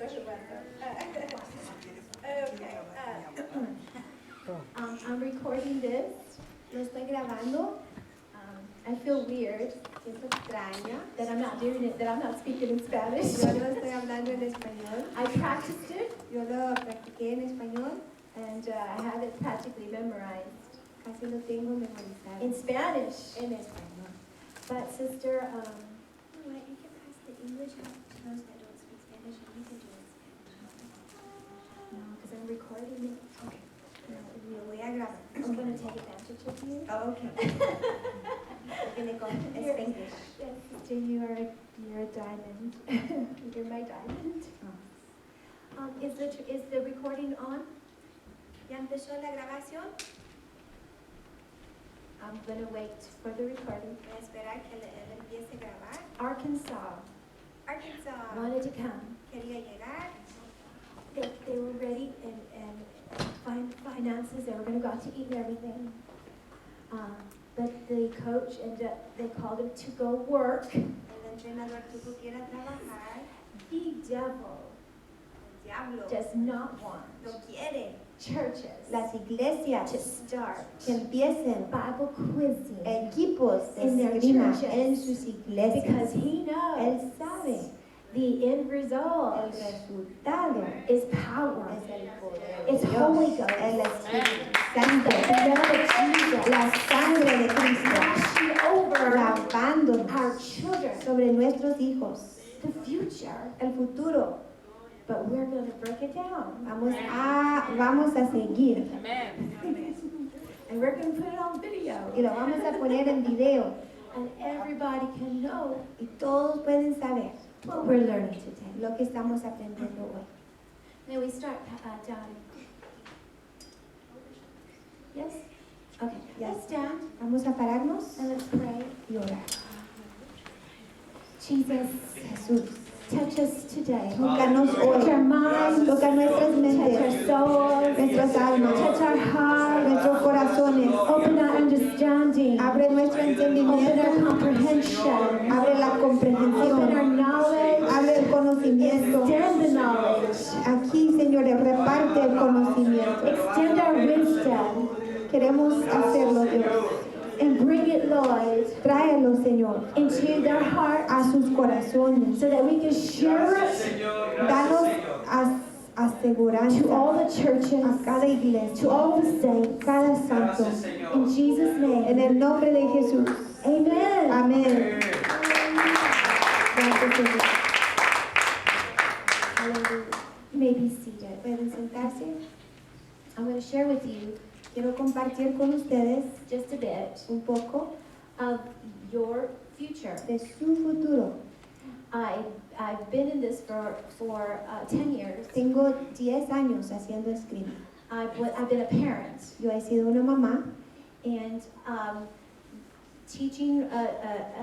Okay. I'm recording this. Lo estoy grabando. I feel weird. Siento extraña that I'm not doing it. That I'm not speaking in Spanish. Yo lo estoy hablando en español. I practiced it. Yo lo practiqué en español. And I have it practically memorized. Casi lo tengo memorizado. In Spanish. En español. But sister, You can ask the English to those that don't speak Spanish, and you can do it in Spanish. no, because I'm recording it. Okay. Lo voy a grabar. I'm going to take advantage of you. Oh, okay. Viene con Spanglish. Yes, sister, you're a diamond. You're my diamond. Is the recording on? ¿Ya empezó la grabación? I'm going to wait for the recording. Voy a esperar que él empiece a grabar. Arkansas Arkansas wanted to come. quería llegar. They were ready and find finances. They were going to go out to eat and everything. But the coach they called him to go work. El entrenador tuvo que ir a trabajar. The devil El diablo does not want no quiere churches las iglesias to start que empiecen Bible quizzing equipos de in their esgrima churches. en sus iglesias. because he Él knows sabe the end el result resultado is power. es el poder It's de Holy Dios, Ghost. el Espíritu The Santo, blood of Jesus la sangre de Cristo, washing over lavándonos our children, sobre nuestros hijos, the future. el futuro. But we're going to break it down. Vamos a seguir And we're going to put it on video. y lo vamos a poner en video And everybody can know y todos pueden saber what we're learning today. lo que estamos aprendiendo hoy. May we start, John? Yes? Okay. Yes. Let's stand Vamos a pararnos and let's pray. y orar. Jesus, Jesús, touch us today. tócanos Touch our hoy, minds, toca nuestras touch our mentes, souls, nuestras almas, touch our hearts, nuestros corazones. open our understanding, Abre nuestro open our entendimiento, comprehension, abre la open our comprensión, knowledge, abre el conocimiento. extend the knowledge, Aquí, Señor, reparte el conocimiento. extend our wisdom, Queremos hacerlo, Dios. and bring it, Lord, Tráelo, Señor, into their hearts a sus corazones. so that we can share it Danos aseguranza to all the a churches, cada iglesia, to all the saints, cada santo. in Jesus' En name. el nombre de Jesús. Amen. Amén. Gracias, Señor. Hallelujah. You may be seated. Pueden sentarse. I'm going to share with you Quiero compartir con ustedes just a bit un poco of your future. de su futuro. I've been in this for 10 years. Tengo 10 años haciendo esgrima. I've been a parent Yo he sido una mamá and teaching a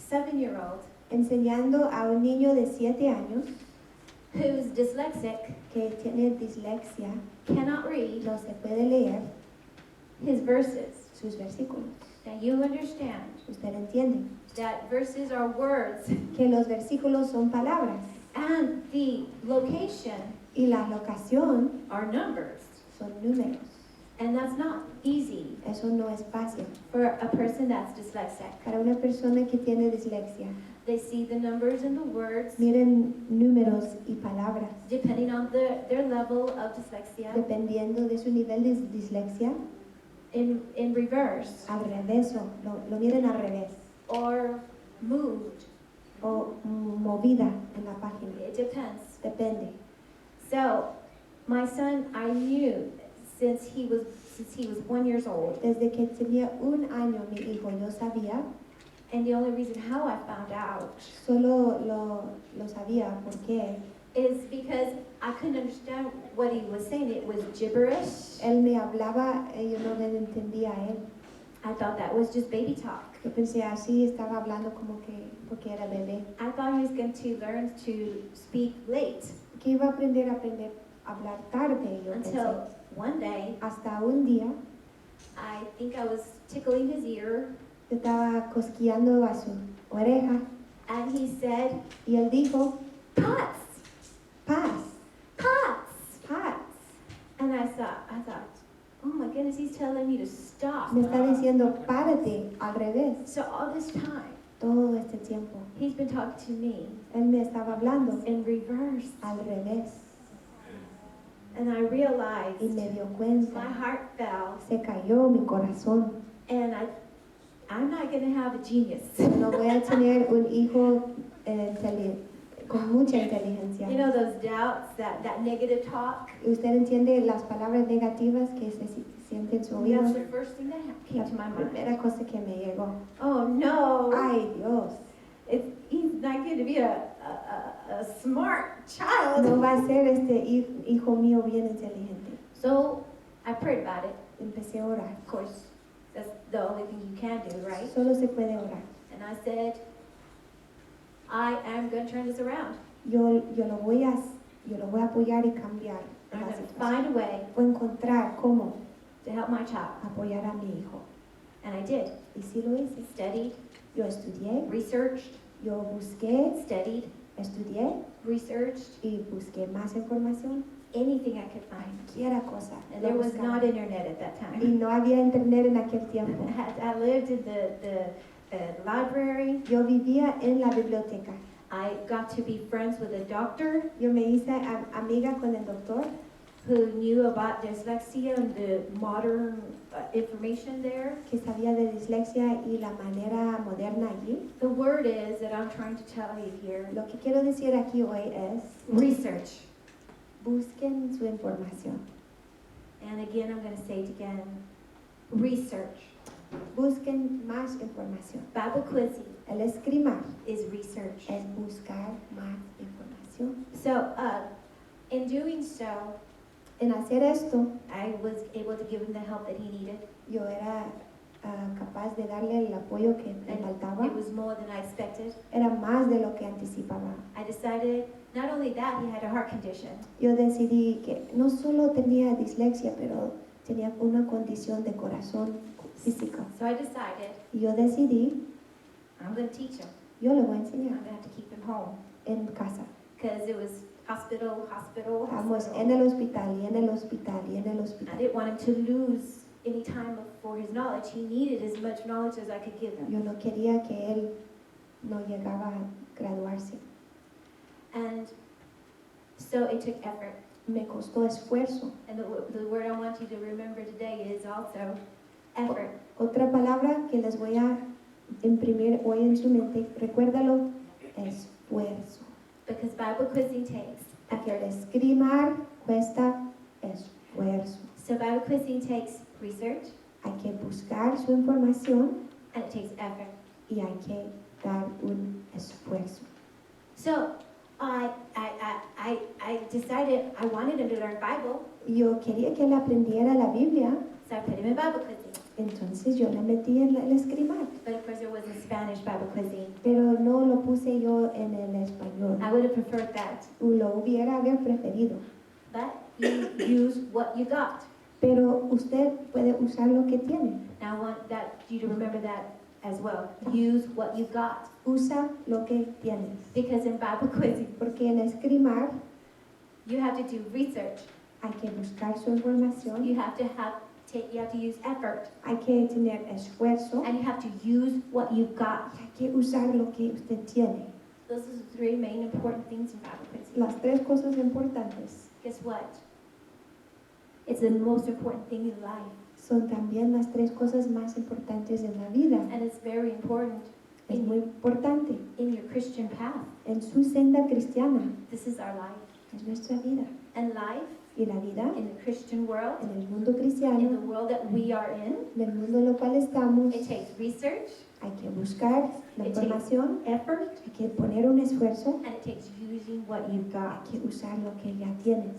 7-year-old enseñando a un niño de 7 años who's dyslexic, que tiene dislexia, cannot read no se puede leer his verses. sus versículos. Now you understand Usted entiende that verses are words que los versículos son palabras and the location y la locación are numbers. son números. And that's not easy Eso no es fácil for a person that's dyslexic. para una persona que tiene dislexia. They see the numbers and the words Miren números y palabras depending on their level of dyslexia dependiendo de su nivel de dislexia. in reverse Al revés, lo miren al revés or moved. o movida en la página. It depends. Depende. So my son, I knew since he was 1 year old, Desde que tenía 1 año mi hijo, yo sabía, and the only reason how I found out solo lo sabía porque is because I couldn't understand what he was saying. It was gibberish. él me hablaba y yo no le entendía a él. I thought that was just baby talk. Yo pensé así, estaba hablando como que porque era bebé. I thought he was going to learn to speak late Que iba a aprender a hablar tarde, yo pensé. until one day, Hasta un día, I think I was tickling his ear, yo estaba cosquillando a su oreja and he said, y él dijo, "Pots." paz. telling me to stop. Me está diciendo, párate, al revés. So all this time, Todo este tiempo. he's been talking to me Él me estaba hablando in reverse. al revés. And I realized Y me dio my cuenta. heart fell, Se cayó mi corazón. and I'm not going to have a genius. No voy a tener un hijo con mucha inteligencia. You know those doubts, that negative talk? Y usted entiende las palabras negativas que se sienten en su oído. That's the first thing that came La to my mind. primera cosa que me llegó. Oh no, Ay, Dios. he's not going to be a smart child. No va a ser este hijo mío bien inteligente. So I prayed about it. Empecé a orar. Of course, that's the only thing you can do, right? Solo se puede orar. And I said, I am going to turn this around. Yo lo voy a apoyar y cambiar I'm la going to situación. find a way Voy a encontrar cómo to help my child. apoyar a mi hijo. And I did. Y sí lo hice. Studied, Yo estudié, researched, yo busqué, studied, estudié researched, y busqué más información. anything I could find. Cualquiera cosa. And lo there was buscaba. not internet at that Y time. no había internet en aquel tiempo. I lived in the library. Yo vivía en la biblioteca. I got to be friends with a doctor Yo me hice amiga con el doctor who knew about dyslexia and the modern information there. que sabía de dislexia y la manera moderna allí. The word is that I'm trying to tell you here, Lo que quiero decir aquí hoy es, research. busquen su información. And again, I'm going to say it again, research. Busquen más información. Bible quizzing El esgrimar is research. es buscar más información. So, in doing so, En hacer esto, I was able to give him the help that he needed. yo era capaz de darle el apoyo que le And faltaba. it was more than I expected. Era más de lo que anticipaba. I decided not only that, he had a heart condition. Yo decidí que no solo tenía dislexia, pero tenía una condición de corazón física. So I decided Y yo decidí, I'm going to teach him. yo le voy a I'm enseñar going to have to keep him home en casa. because it was hospital. Vamos en el hospital y en el hospital y en el I hospital. didn't want him to lose any time for his knowledge. He needed as much knowledge as I could give him. Yo no quería que él no llegaba a graduarse. And so it took effort. Me costó esfuerzo. And the word I want you to remember today is also effort. Otra palabra que les voy a imprimir hoy en su mente, recuérdalo, esfuerzo. Because Bible quizzing takes Porque el effort. esgrimar cuesta esfuerzo. So Bible quizzing takes research Hay que buscar su información and it takes effort. y hay que dar un esfuerzo. So I decided I wanted him to learn Bible, Yo quería que él aprendiera la Biblia, so I put him in Bible quizzing. entonces yo le metí en el esgrimar, But of course there wasn't Spanish Bible quizzing. pero no lo puse yo en el español. I would have preferred that. Lo hubiera haber preferido, But you use what you got. pero usted puede usar lo que tiene. Now I want you to remember that as well. Use what you got. Usa lo que tienes, Because in Bible quizzing, porque en esgrimar you have to do research. hay que buscar su información, You have to use effort. hay que tener esfuerzo, And you have to use what you got. hay que usar lo que usted tiene. Those are the three main important things in Bible quizzing. Las tres cosas importantes Guess what? It's the most important thing in life. son también las tres cosas más importantes en la vida. And it's very important Es muy importante in your Christian path. en su senda cristiana, This is our life. es nuestra vida. And life Y la vida in the Christian world, en el mundo in cristiano, the world that we are in, en el mundo en el cual estamos, it takes research, hay que buscar la It takes información, effort, hay que poner un esfuerzo, and it takes using what you've got. hay que usar lo que ya tienes.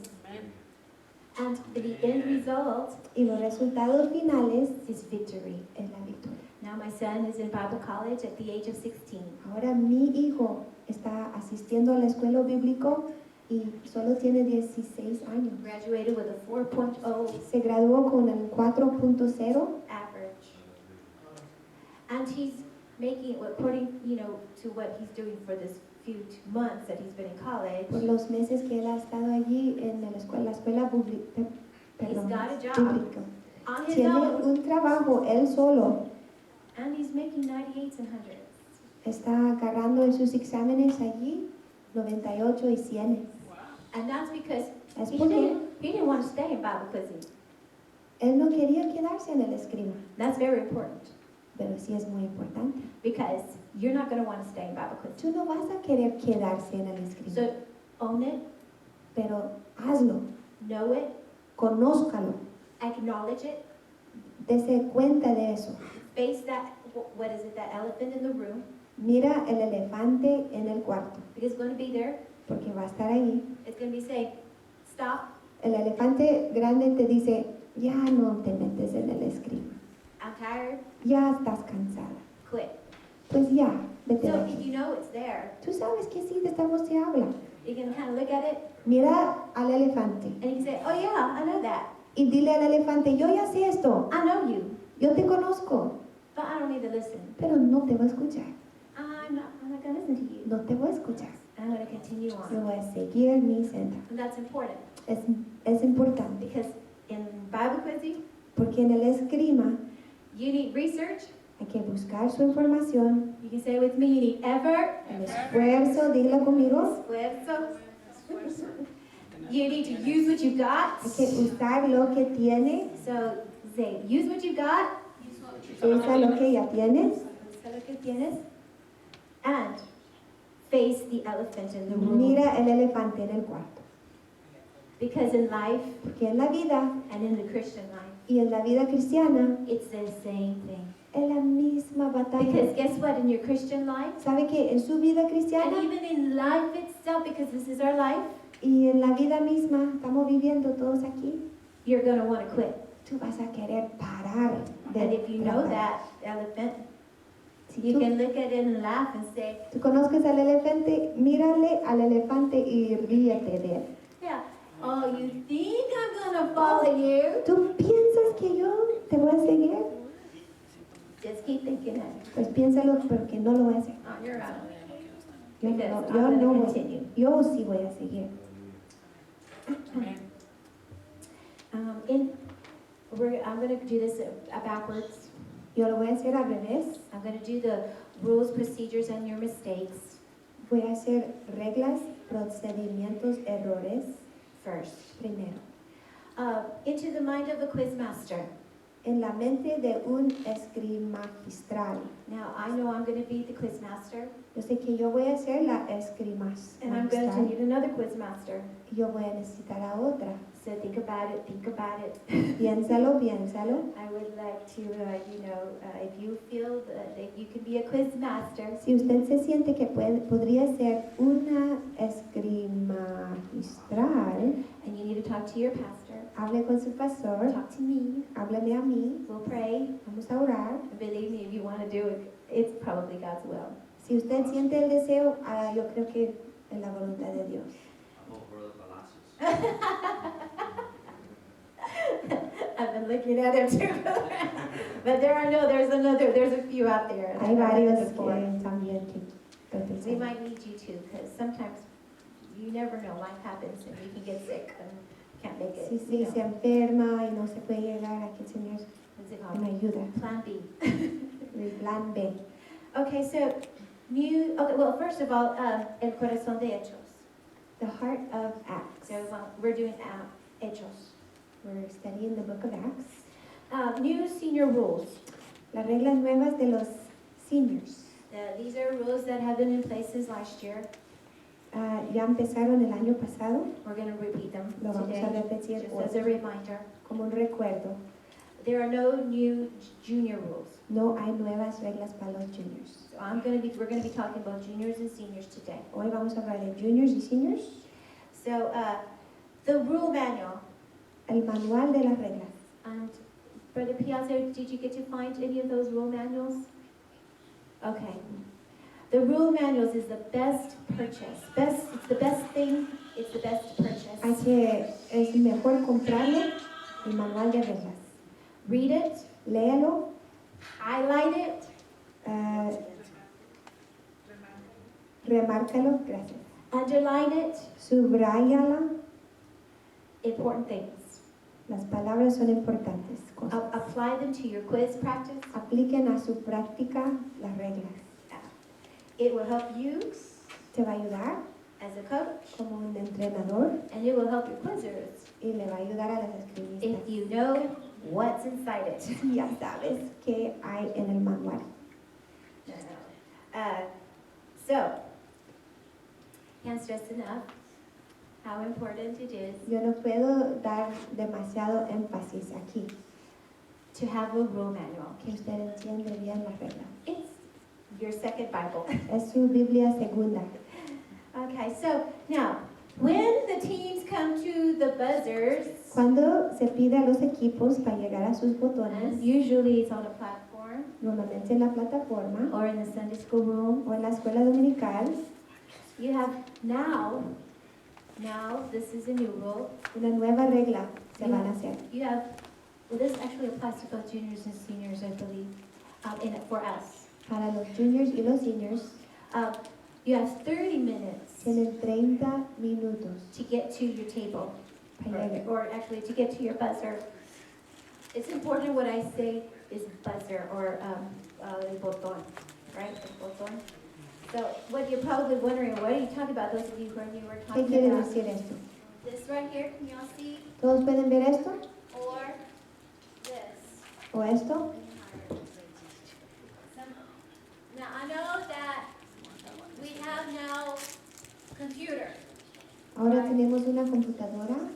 And the end result Y los resultados finales is victory. es la victoria. Now my son is in Bible college at the age of 16. Ahora mi hijo está asistiendo a la escuela bíblico y solo tiene 16 años. Graduated with a 4.0 Se graduó con el 4.0 average. And he's making, according, to what he's doing for this few months that he's been in college, por los meses que él ha estado allí en la escuela he's got a job. bíblica. on his tiene own, un trabajo él solo. and he's making 98s and 100s. Está agarrando en sus exámenes allí 98 y 100. And that's because Es he porque didn't want to stay in Bible quizzing. él no quería quedarse en el esgrima. That's very important Pero sí es muy importante. because you're not going to want to stay in Bible quizzing. Tú no vas a querer quedarse en el esgrima. So own it, Pero hazlo, know it, conózcalo, acknowledge it, dese cuenta de eso. face that, what is it, that elephant in the room, Mira el elefante en el cuarto, because it's going to be there. porque va a estar ahí. It's going to be saying, stop, El elefante grande te dice, ya no te metes en el esgrima, I'm tired, ya estás cansada. quit. Pues ya, vete de So if aquí. you know it's there, Tú sabes que sí, de esta voz se habla. you can kind of look at it Mira al elefante and you can say, oh yeah, I know that. y dile al elefante, yo ya sé esto, I know you, yo te conozco, but I don't need to listen. pero no te voy a escuchar, I'm not going to listen to you. no te voy a escuchar. I'm going to continue Yo on. voy a seguir mi senda. And that's important Es importante, because in Bible quizzing, porque en el esgrima you need research. hay que buscar su información, You can say it with me, you need effort, el esfuerzo, dilo conmigo, esfuerzo. You need to use what you got. hay que usar lo que tiene, So say, use what you got. usa lo que ya tienes, Usa lo que tienes. And face the elephant in the room. mira el elefante en el cuarto. Because in life Porque en la vida and in the Christian life, y en la vida cristiana it's the same thing. es la misma batalla. Because guess what? In your Christian life, ¿Sabe que en su vida and cristiana even in life itself, because this is our life, y en la vida misma, estamos viviendo todos aquí, you're going to want to quit. tú vas a querer parar de And if you know tratar. that elephant, Si you tú, can look at it and laugh and say, tú conozcas al elefante, mírale al elefante y ríete de él. yeah, oh, you think I'm going to follow you? ¿Tú piensas que yo te voy a seguir? Just keep thinking it Pues piénsalo, porque no lo voy a hacer. on your own. Yo Because no, I'm yo gonna no voy, continue. yo sí voy a seguir. I'm going to do this backwards. Yo lo voy a hacer al revés. I'm going to do the rules, procedures, and your mistakes Voy a hacer reglas, procedimientos, errores first. primero. Into the mind of a quiz master. En la mente de un esgrimagistral. Now, I know I'm going to be the quiz master, Yo sé que yo voy a ser la and I'm going to esgrimagistral need another quiz master. y yo voy a necesitar a otra. So think about it, think about it. Piénsalo, piénsalo. I would like to, if you feel that you can be a quiz master, Si usted se siente que podría ser una esgrimagistral, and you need to talk to your pastor, hable con su pastor, talk to me, háblame a mí, we'll pray. vamos a orar. And believe me, if you want to do it, it's probably God's will. Si usted siente el deseo, yo creo que es la voluntad de Dios. I've been looking at him too. But there's a few out there. Hay that I've varios been before. que también que estoy We pensando. might need you too, because sometimes you never know, life happens and you can get sick and can't make it. Si you se know. enferma y no se puede llegar, hay que tener What's it una called? ayuda. Plan B. El plan B. Okay, so well, first of all, El Corazón de Hechos. The heart of Acts. So we're doing Hechos. We're studying the book of Acts. New senior rules. Las reglas nuevas de los seniors. These are rules that have been in place since last year. Ya empezaron el año pasado, We're going to repeat them lo vamos today, a repetir just hoy as a reminder. como un recuerdo. There are no new junior rules. No hay nuevas reglas para los juniors. So we're going to be talking about juniors and seniors today. Hoy vamos a hablar de juniors y seniors. So the rule manual. El manual de las reglas. And Brother Piazza, did you get to find any of those rule manuals? Okay. The rule manuals is the best purchase. It's the best thing. It's the best purchase. Es mejor comprarlo, el manual de reglas. Read it, Léalo, highlight it, remárcalo, gracias. underline it. Subráyala, Important things. Las palabras son importantes. Cosas. Apply them to your quiz practice. Apliquen a su práctica las reglas. It will help you Te va a ayudar as a coach, como un entrenador and it will help your quizzers y le va a ayudar a las escribistas. if you know what's inside it. Ya sabes qué hay en el manual. So, can't stress enough how important it is Yo no puedo dar demasiado énfasis aquí, to have a rule manual. que usted entiende bien las reglas. It's your second Bible. Es su Biblia segunda. Okay, so now, when the teams come to the buzzers, Cuando se pide a los equipos para llegar a sus and botones, usually it's on a platform normalmente en la plataforma or in the Sunday school room, o en la escuela dominical, you have now, this is a new rule, una nueva regla se van a hacer. you have, well, this actually applies to both juniors and seniors, I believe, for us. Para los juniors y los seniors, You have 30 minutes tienen 30 minutos to get to your table, para llegar. or actually to get to your buzzer. It's important what I say is buzzer, or el botón, right? El botón. So what you're probably wondering, what are you talking about, those of you who are new, we're ¿Qué talking quiere about decir esto? this right here, can y'all see? ¿Todos pueden ver esto? Or this. ¿O esto? Now, I know that we have now computer, Ahora tenemos una computadora,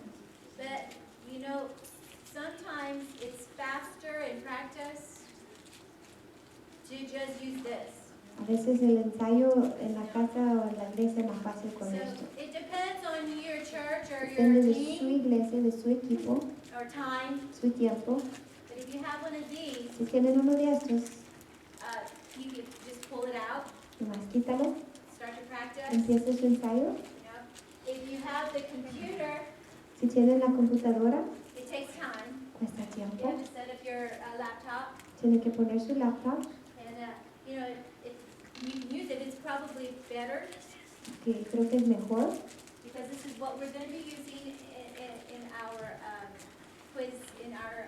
but you know, sometimes it's faster in practice to just use this. a veces el ensayo en la casa o en la iglesia es más fácil con So esto. it depends on your church or Depende your de su team iglesia, de su equipo, or time, su tiempo. but if you have one of these, Si tienen uno de estos, you can just pull it out, nomás quítalo, start your practice. empiece su ensayo. Yep. If you have the computer, Si tienen la computadora, it takes time. cuesta You tiempo. have to set up your laptop, Tienen que poner su laptop, and you know, if you can use it, it's probably better, que creo que es mejor, because this is what we're going to be using in our quiz, in our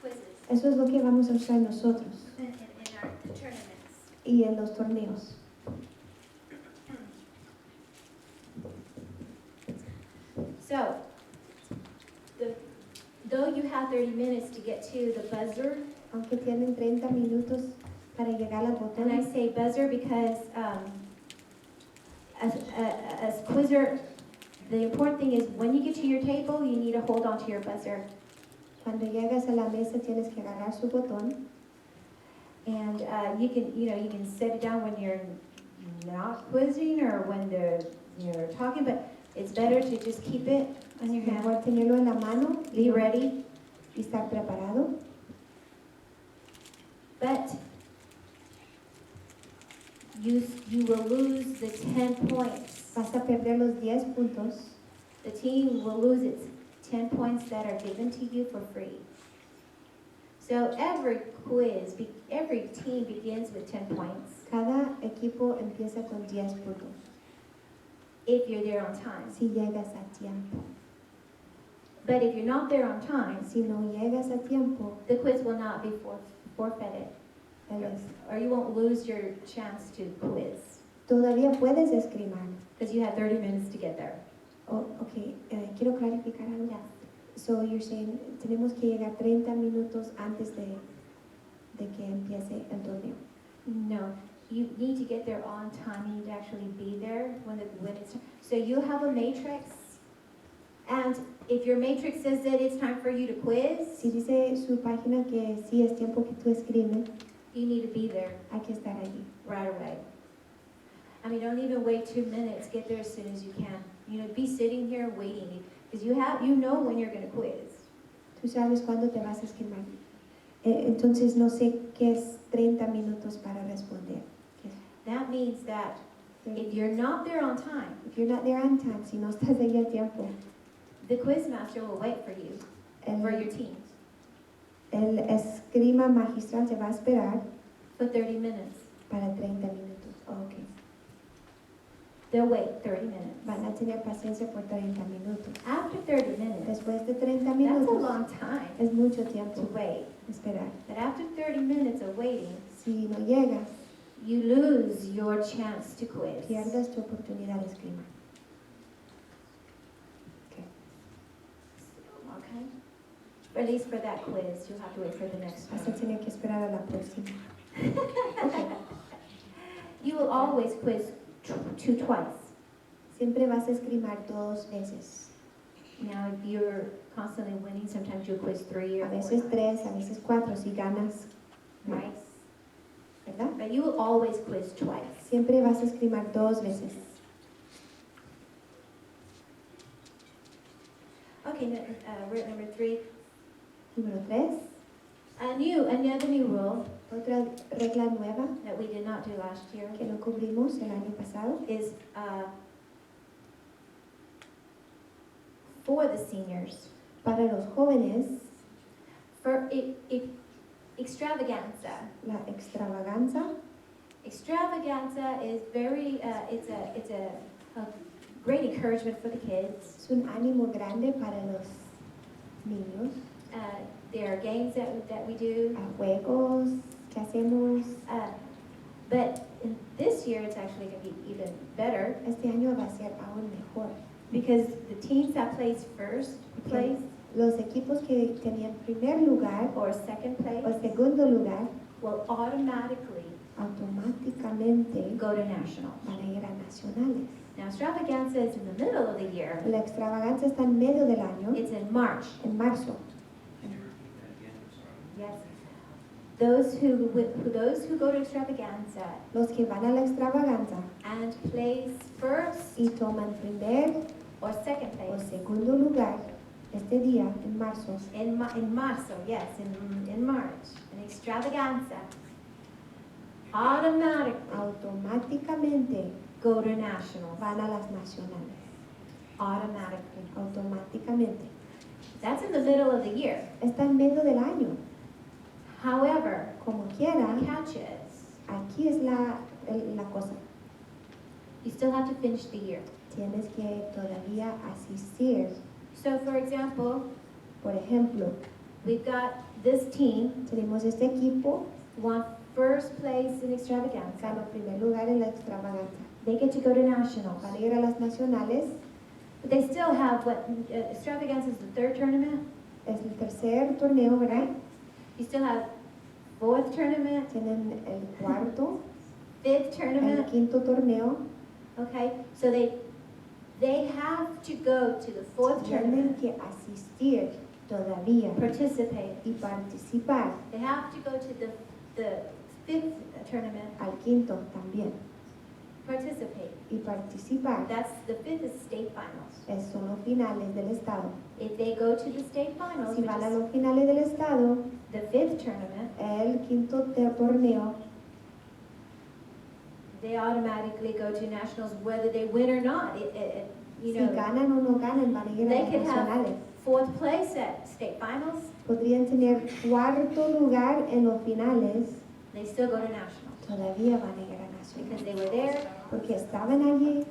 quizzes, eso es lo que vamos a usar nosotros in our tournaments. y en los torneos. So, though you have 30 minutes to get to the buzzer, Aunque tienen 30 minutos para llegar al and I botón, say buzzer because as quizzer, the important thing is when you get to your table, you need to hold on to your buzzer. cuando llegas a la mesa tienes que agarrar su botón. And you can set it down when you're not quizzing or when you're talking, but it's better to just keep it on your hand. Mejor tenerlo en la mano Be ready, y estar preparado. but you will lose the 10 points. Vas a perder los 10 puntos. The team will lose its 10 points that are given to you for free. So every team begins with 10 points Cada equipo empieza con 10 puntos. if you're there on time. Si llegas a tiempo. But if you're not there on time, Si no llegas a tiempo, the quiz will not be forfeited, or you won't lose your chance to quiz, todavía puedes esgrimar. because you had 30 minutes to get there. Oh, ok, quiero clarificar algo. Yeah. So you're saying, tenemos que llegar 30 minutos antes de que empiece el torneo. No, you need to get there on time. You need to actually be there when it's. So you have a matrix, and if your matrix says that it's time for you to quiz, Si dice su página que sí es tiempo que tú escribes, you need to be there hay que estar allí. right away. I mean, don't even wait 2 minutes. Get there as soon as you can. Be sitting here waiting, because you know when you're going to quiz. Tú sabes cuándo te vas a esgrimar. Entonces no sé qué es 30 minutos para responder. That means that if you're not there on time, If you're not there on time, si no estás ahí a tiempo, the quiz master will wait for you, for your team, el esgrima magistral se va a esperar for 30 minutes. para 30 minutos. Ok. they'll wait 30 minutes. Van a tener paciencia por 30 minutos. After 30 minutes, Después de 30 that's a minutos long time es mucho to tiempo wait. esperar. But after 30 minutes of waiting, Si no llegas, you lose your chance to quiz. pierdes tu oportunidad de esgrima. Okay? At least for that quiz, you'll have to wait for the next Vas a one. tener que esperar a la próxima. You will always quiz twice. Siempre vas a esgrimar 2 veces. Now, if you're constantly winning, sometimes you'll quiz 3 or A 4 veces times, 3, a veces 4 si ganas más, right? ¿verdad? But you will always quiz twice. Siempre vas a esgrimar 2 veces. Okay, we're at number 3. Número 3, Another new rule otra regla nueva that we did not do last year que no cubrimos el año pasado is for the seniors. para los jóvenes, For extravaganza. la extravaganza. Extravaganza is very, it's a great encouragement for the kids. Es un ánimo grande para los niños. There are games that we do. A juegos que hacemos. But in this year, it's actually going to be even better Este año va a ser aún mejor. because the teams that place first place Los equipos que tenían primer lugar or second place o segundo lugar will automatically automáticamente go to nationals. van a ir a nacionales. Now, extravaganza is in the middle of the year. La extravaganza está en medio del año, It's in March. en marzo. Can you repeat that again? I'm sorry. Yes. Those who go to extravaganza Los que van a la extravaganza and place first y toman primer or second o place segundo lugar este día, en marzo, in marzo, yes, in March, in extravaganza, automatically automáticamente go to nationals. van a las nacionales. Automatically. Automáticamente. That's in the middle of the year. Está en medio del año. However, Como quiera, the catch is aquí es la cosa. you still have to finish the year. Tienes que todavía asistir. So, for example, Por ejemplo, we've got this team tenemos este equipo, won first place in extravaganza. ganó primer lugar en la extravaganza. They get to go to nationals. Van a ir a las nacionales, But they still have what extravaganza is the third tournament. es el tercer torneo, ¿verdad? You still have fourth tournament, Tienen el cuarto, fifth el tournament. quinto torneo. Okay, so they have to go to the fourth Tienen tournament, que asistir todavía participate. y participar. They have to go to the fifth tournament, Al quinto también participate. y participar. That's the fifth is state finals. Son los finales del estado. If they go to the state finals, Si which van a is los finales del estado, the fifth tournament, el quinto torneo, they automatically go to nationals whether they win or not. You si know, ganan o no ganan, van a ir a they las could have nacionales. fourth place at state finals, Podrían tener cuarto lugar en los finales, they still go to nationals todavía van a ir a because nacionales. they were there Porque estaban allí,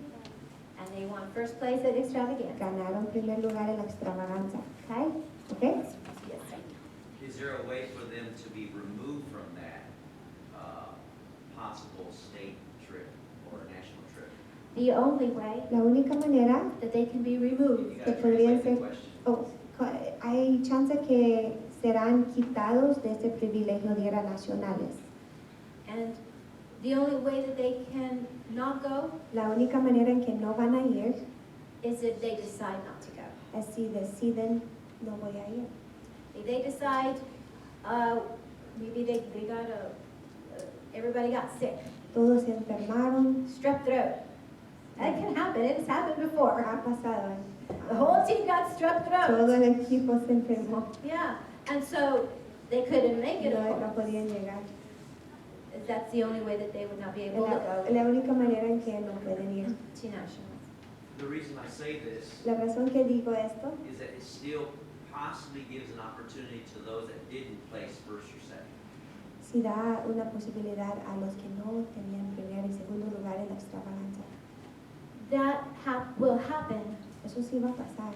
and they won first place at extravaganza. ganaron primer lugar en la extravaganza. Okay? ¿Ok? Yes, sir. Is there a way for them to be removed from that possible state trip or national trip? The only way La única manera, that they can be You removed gotta Que podrían translate the ser- question. oh, hay chance que serán quitados de ese privilegio de ir a nacionales. and the only way that they can not go La única manera en que no van a ir is if they decide not to go. es si deciden no voy a ir. If they decide, maybe they got everybody got sick, Todos se enfermaron, strep throat. That can happen, it's happened before. ha pasado. The whole team got strep Todo throat. el equipo se enfermó, Yeah, and so they couldn't make it, no, of no course. podían llegar. That's the only way that they would not be Es able to go la única manera en que no pueden ir. to nationals. The reason I say this La razón que digo esto is that it still possibly gives an opportunity to those that didn't place first or second. si da una posibilidad a los que no tenían primer y segundo lugar en la extravaganza. that will happen. Eso sí va a pasar.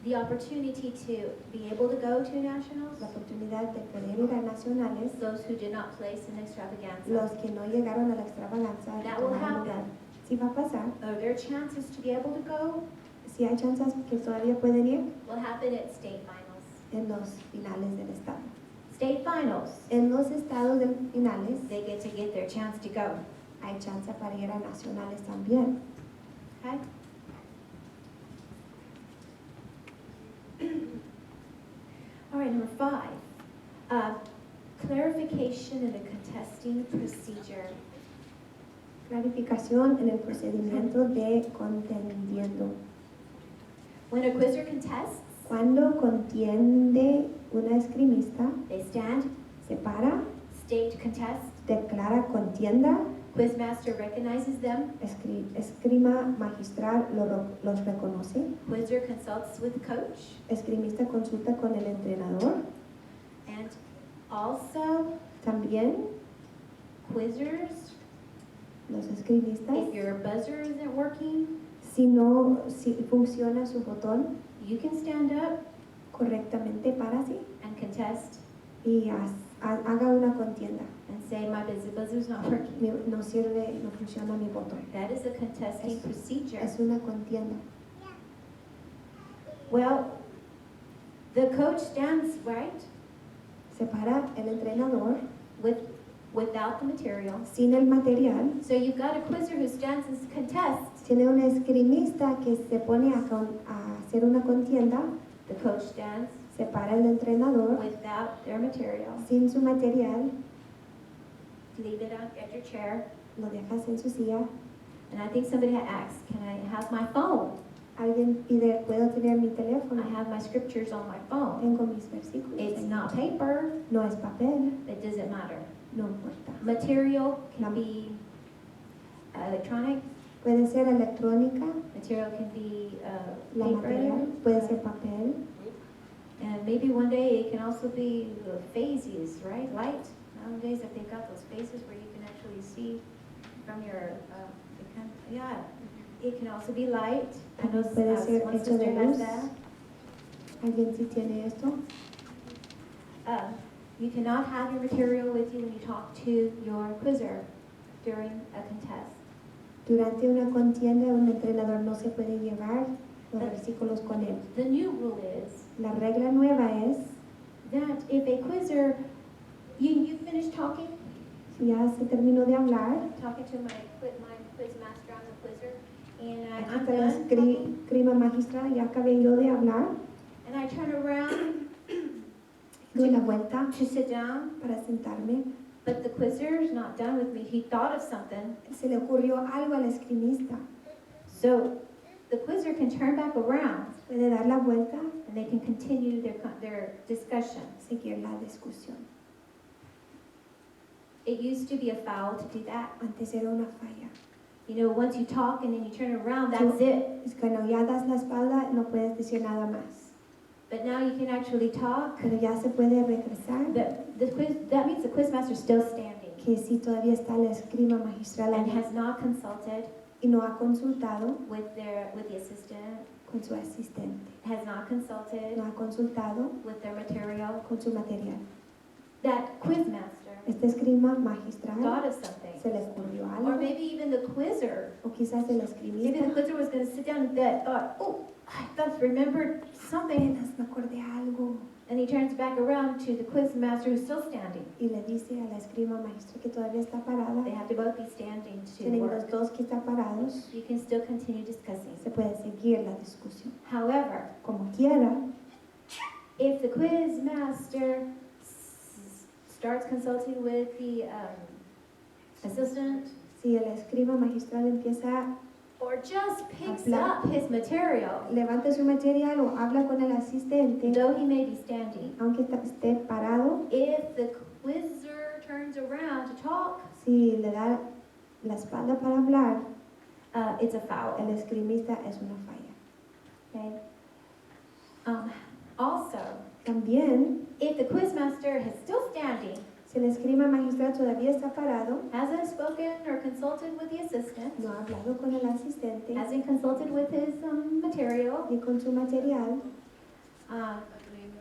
The opportunity to be able to go to nationals, La oportunidad de poder ir a nacionales, those who did not place in extravaganza, los que no llegaron a la extravaganza, That que will tomaron happen. lugar. Sí va a pasar. or their chances to be able to go, Si hay chances que todavía pueden ir will happen at state finals. en los finales del estado. State finals, En los estados de finales they get to get their chance to go. hay chance para ir a nacionales también. Okay? All right, number 5. Clarification in the contesting procedure. Clarificación en el procedimiento de contendiendo. When a quizzer contests, Cuando contiende una esgrimista, they stand, se para, state contest, declara contienda, quizmaster recognizes them, esgrima magistral los reconoce, quizzer consults with coach, esgrimista consulta con el entrenador, and also también quizzers, los esgrimistas. if your buzzer isn't working, Si funciona su botón you can stand up correctamente, párase and contest y haga una contienda. and say, my buzzer's not working. No sirve, no funciona mi botón. That is a contesting procedure. Es una contienda. Well, the coach stands, right, Se para el entrenador without the material. sin el material. So you've got a quizzer who stands and contests. Tiene un esgrimista que se pone a hacer una contienda. The coach stands Se para el entrenador without their material. sin su material. Leave it at your chair. Lo dejas en su silla. And I think somebody had asked, can I have my phone? Alguien pide, ¿puedo tener mi teléfono? I have my scriptures on my phone. Tengo mis versículos. It's ahí. not paper. No es papel. It doesn't matter. No importa. Material can La- be electronic. Puede ser electrónica. Material can be La material paper. puede ser papel. And maybe one day it can also be the phases, right? Light. Nowadays, if they've got those phases where you can actually see from your, it can also be light. I know Puede ser one hecho de sister has luz. that. ¿Alguien sí tiene esto? You cannot have your material with you when you talk to your quizzer during a contest. Durante una contienda, un entrenador no se puede llevar los versículos con él. The new rule is La regla nueva es, that if a quizzer, you finish talking si ya se terminó de hablar, to my quiz master, I'm the quizzer, and aquí I'm está la done talking, esgrima magistral, ya acabé yo de hablar, and I turn around doy la vuelta to sit down, para sentarme. but the quizzer's not done with me. He thought of something. Se le ocurrió algo al esgrimista. So the quizzer can turn back around Puede dar la vuelta, and they can continue their discussion. seguir la discusión. It used to be a foul to do that. Antes era una falla. You know, once you talk and then you turn around, that's it. Es cuando ya das la espalda, no puedes decir nada más. But now you can actually talk. Pero ya se puede regresar, That means the quizmaster's still standing que si todavía está la esgrima magistral and ahí has not consulted y no ha consultado with the assistant, con su asistente, has not consulted no ha consultado with their material. con su material. That quizmaster Esta esgrima magistral thought of something. se le ocurrió Or algo, maybe even the quizzer. o quizás el Maybe the esgrimista, quizzer was going to sit down and thought, oh, I thought remembered something. apenas me acordé algo, And he turns back around to the quizmaster who's still standing. y le dice a la esgrima magistral que todavía está parada. They have to both be standing to Tienen work. los dos que están parados, You can still continue discussing. se puede seguir la discusión. However, Como quiera, if the quizmaster starts consulting with the assistant si el esgrima magistral empieza, or just picks Habla. up his material, levanta su material o habla con el asistente, though he may be standing, aunque esté parado, if the quizzer turns around to talk, si le da la espalda para hablar, it's a foul. el esgrimista es una falla. Okay. Also, También, if the quizmaster is still standing, Si el escriba magistral todavía está parado, hasn't spoken or consulted with the assistant, no ha hablado con el asistente hasn't consulted with his material, ni con su material,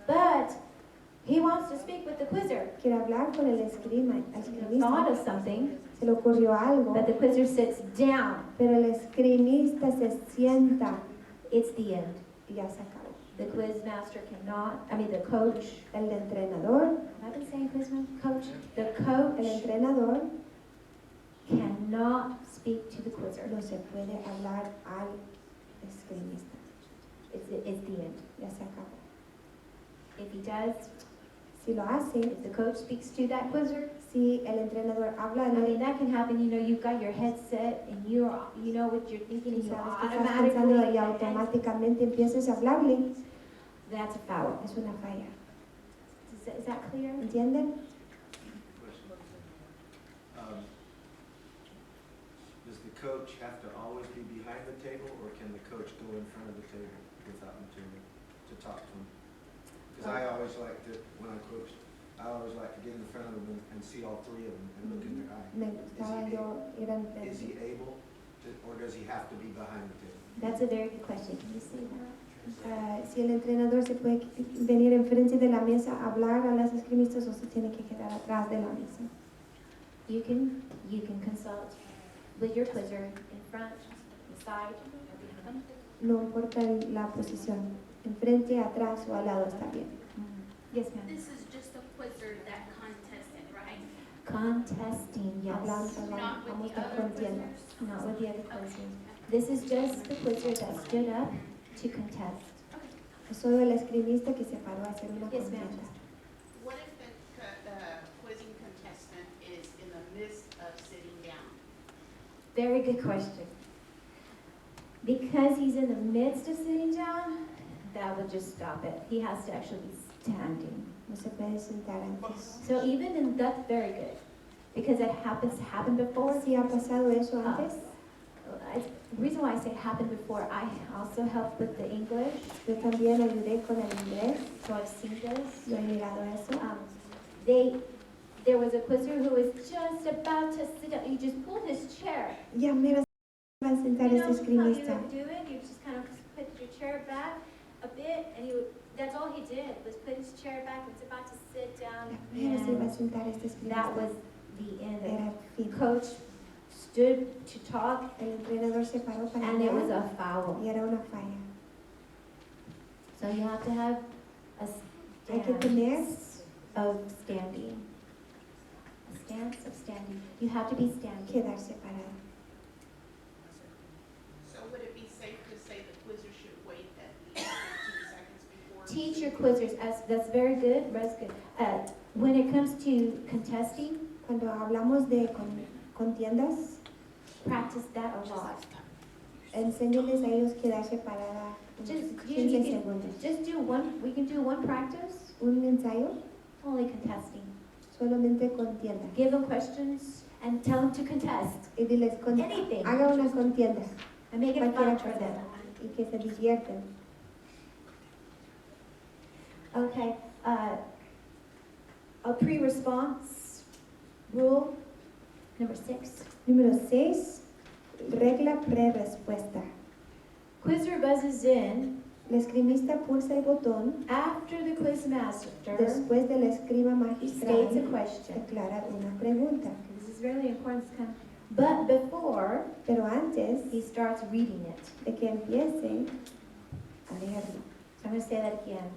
but he wants to speak with the quizzer. quiere hablar con el Thought esgrimista, of something, se le ocurrió algo, but the quizzer sits down. pero el esgrimista se sienta It's the end. y ya se acabó. The quiz master the coach, El entrenador, I've been saying quiz master, coach, the el coach entrenador cannot speak to the quizzer. no se puede hablar al esgrimista, It's the end. ya se acabó. If he does, Si lo hace, if the coach speaks to that quizzer, si el entrenador habla, that can happen. You've got your headset and you know what you're thinking, and you sabes que estás pensando y automatically, automáticamente empiezas a hablarle, that's a foul. es una falla. Is that clear? ¿Entienden? Does the coach have to always be behind the table, or can the coach go in front of the table without material to talk to him? Because I always like to, when I coach, I always like to get in front of them and see all three of them and look in their eye. Me gustaba yo ir al Is frente. he able to, or does he have to be behind the table? That's a very good question. Can you say that? Si el entrenador se puede venir enfrente de la mesa a hablar a las esgrimistas o se tiene que quedar atrás de la mesa. You can consult with your quizzer in front, beside, or behind. No importa la posición, enfrente, atrás o al lado está bien. Yes, ma'am. This is just a quizzer that contested, right? Contesting, yes. Hablamos Not with vamos the de other contiendas. quizzers? Not with the other quizzers. This is just the quizzer that stood up to contest. Es solo el esgrimista que se paró a hacer una Yes, ma'am. contienda. What if the quizzing contestant is in the midst of sitting down? Very good question. Because he's in the midst of sitting down, that would just stop it. He has to actually be standing. No se puede sentar antes. So even in, that's very good. Because that happened before. Si ha pasado eso antes, The reason why I say happened before, I also helped with the English, yo también ayudé con el inglés, so I've seen this. yo he mirado eso. There was a quizzer who was just about to sit down. He just pulled his chair. Ya mero se va a sentar You este know how esgrimista. you do it? You just kind of put your chair back a bit, and that's all he did was put his chair back. He was about to sit down, Ya mero se va a and sentar este that esgrimista. was the end. Era The fin. coach stood to talk, El entrenador se paró para and it was hablar a foul. y era una falla. So you have to have a Hay que tener stance of standing. A stance of standing. You have to be standing. quedarse parado. So would it be safe to say the quizzer should wait at least 15 seconds before? Teach your quizzers, that's very good, that's good. When it comes to contesting, Cuando hablamos de contiendas, practice that a lot. enséñales a ellos quedarse parada unos Just, 15 segundos. just do one, we can do one practice, Un ensayo, only contesting. solamente contienda. Give them questions and tell them to contest. Y diles, Anything. haga una contienda, And make it cualquier fun for cosa, them. y que se divierten. Okay, a pre-response rule, number 6. Número 6, regla pre-respuesta. Quizzer buzzes in El esgrimista pulsa el botón after the quiz master después del escriba states a magistral question. declara una pregunta. This is really important. But before Pero antes he starts reading it, de que empiece a leerlo, so I'm going to say that again.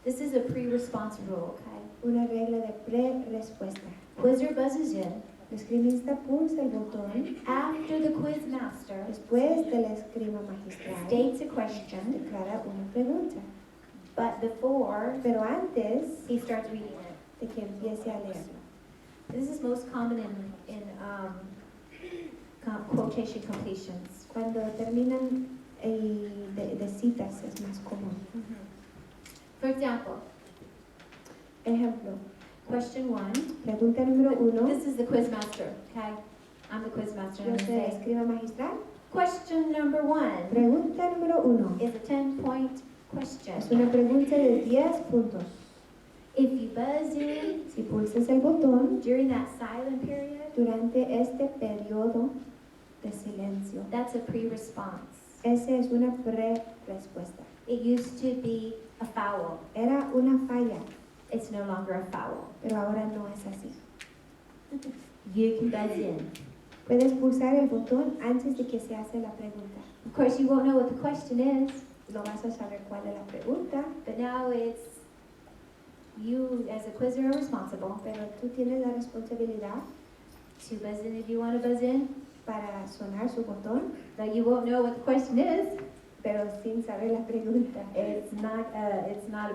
This is a pre-response rule, okay? una regla de pre-respuesta. Quizzer buzzes in El esgrimista pulsa el botón after the quiz master después del escriba magistral states a question, declara una pregunta. but before Pero antes he starts reading it. de que empiece a leerlo. This is most common in quotation completions. Cuando terminan de citas es más común. For example, Ejemplo, question 1. pregunta número 1. This is the quiz master, okay? I'm the quiz master. I'm Yo going to soy say, escriba magistral. question number 1 Pregunta número 1. is a 10-point question. Es una pregunta de 10 puntos. If you buzz in Si pulsas el botón during that silent period, durante este periodo de silencio, that's a pre-response. esa es una pre-respuesta. It used to be a foul. Era una falla, It's no longer a foul. pero ahora no es así. You can buzz in. Puedes pulsar el botón antes de que se hace la pregunta. Of course, you won't know what the question is, No vas a saber cuál es la pregunta, but now it's you as a quizzer are responsible pero tú tienes la responsabilidad to buzz in if you want to buzz in, para sonar su botón, but you won't know what the question is. pero sin saber la pregunta. It's not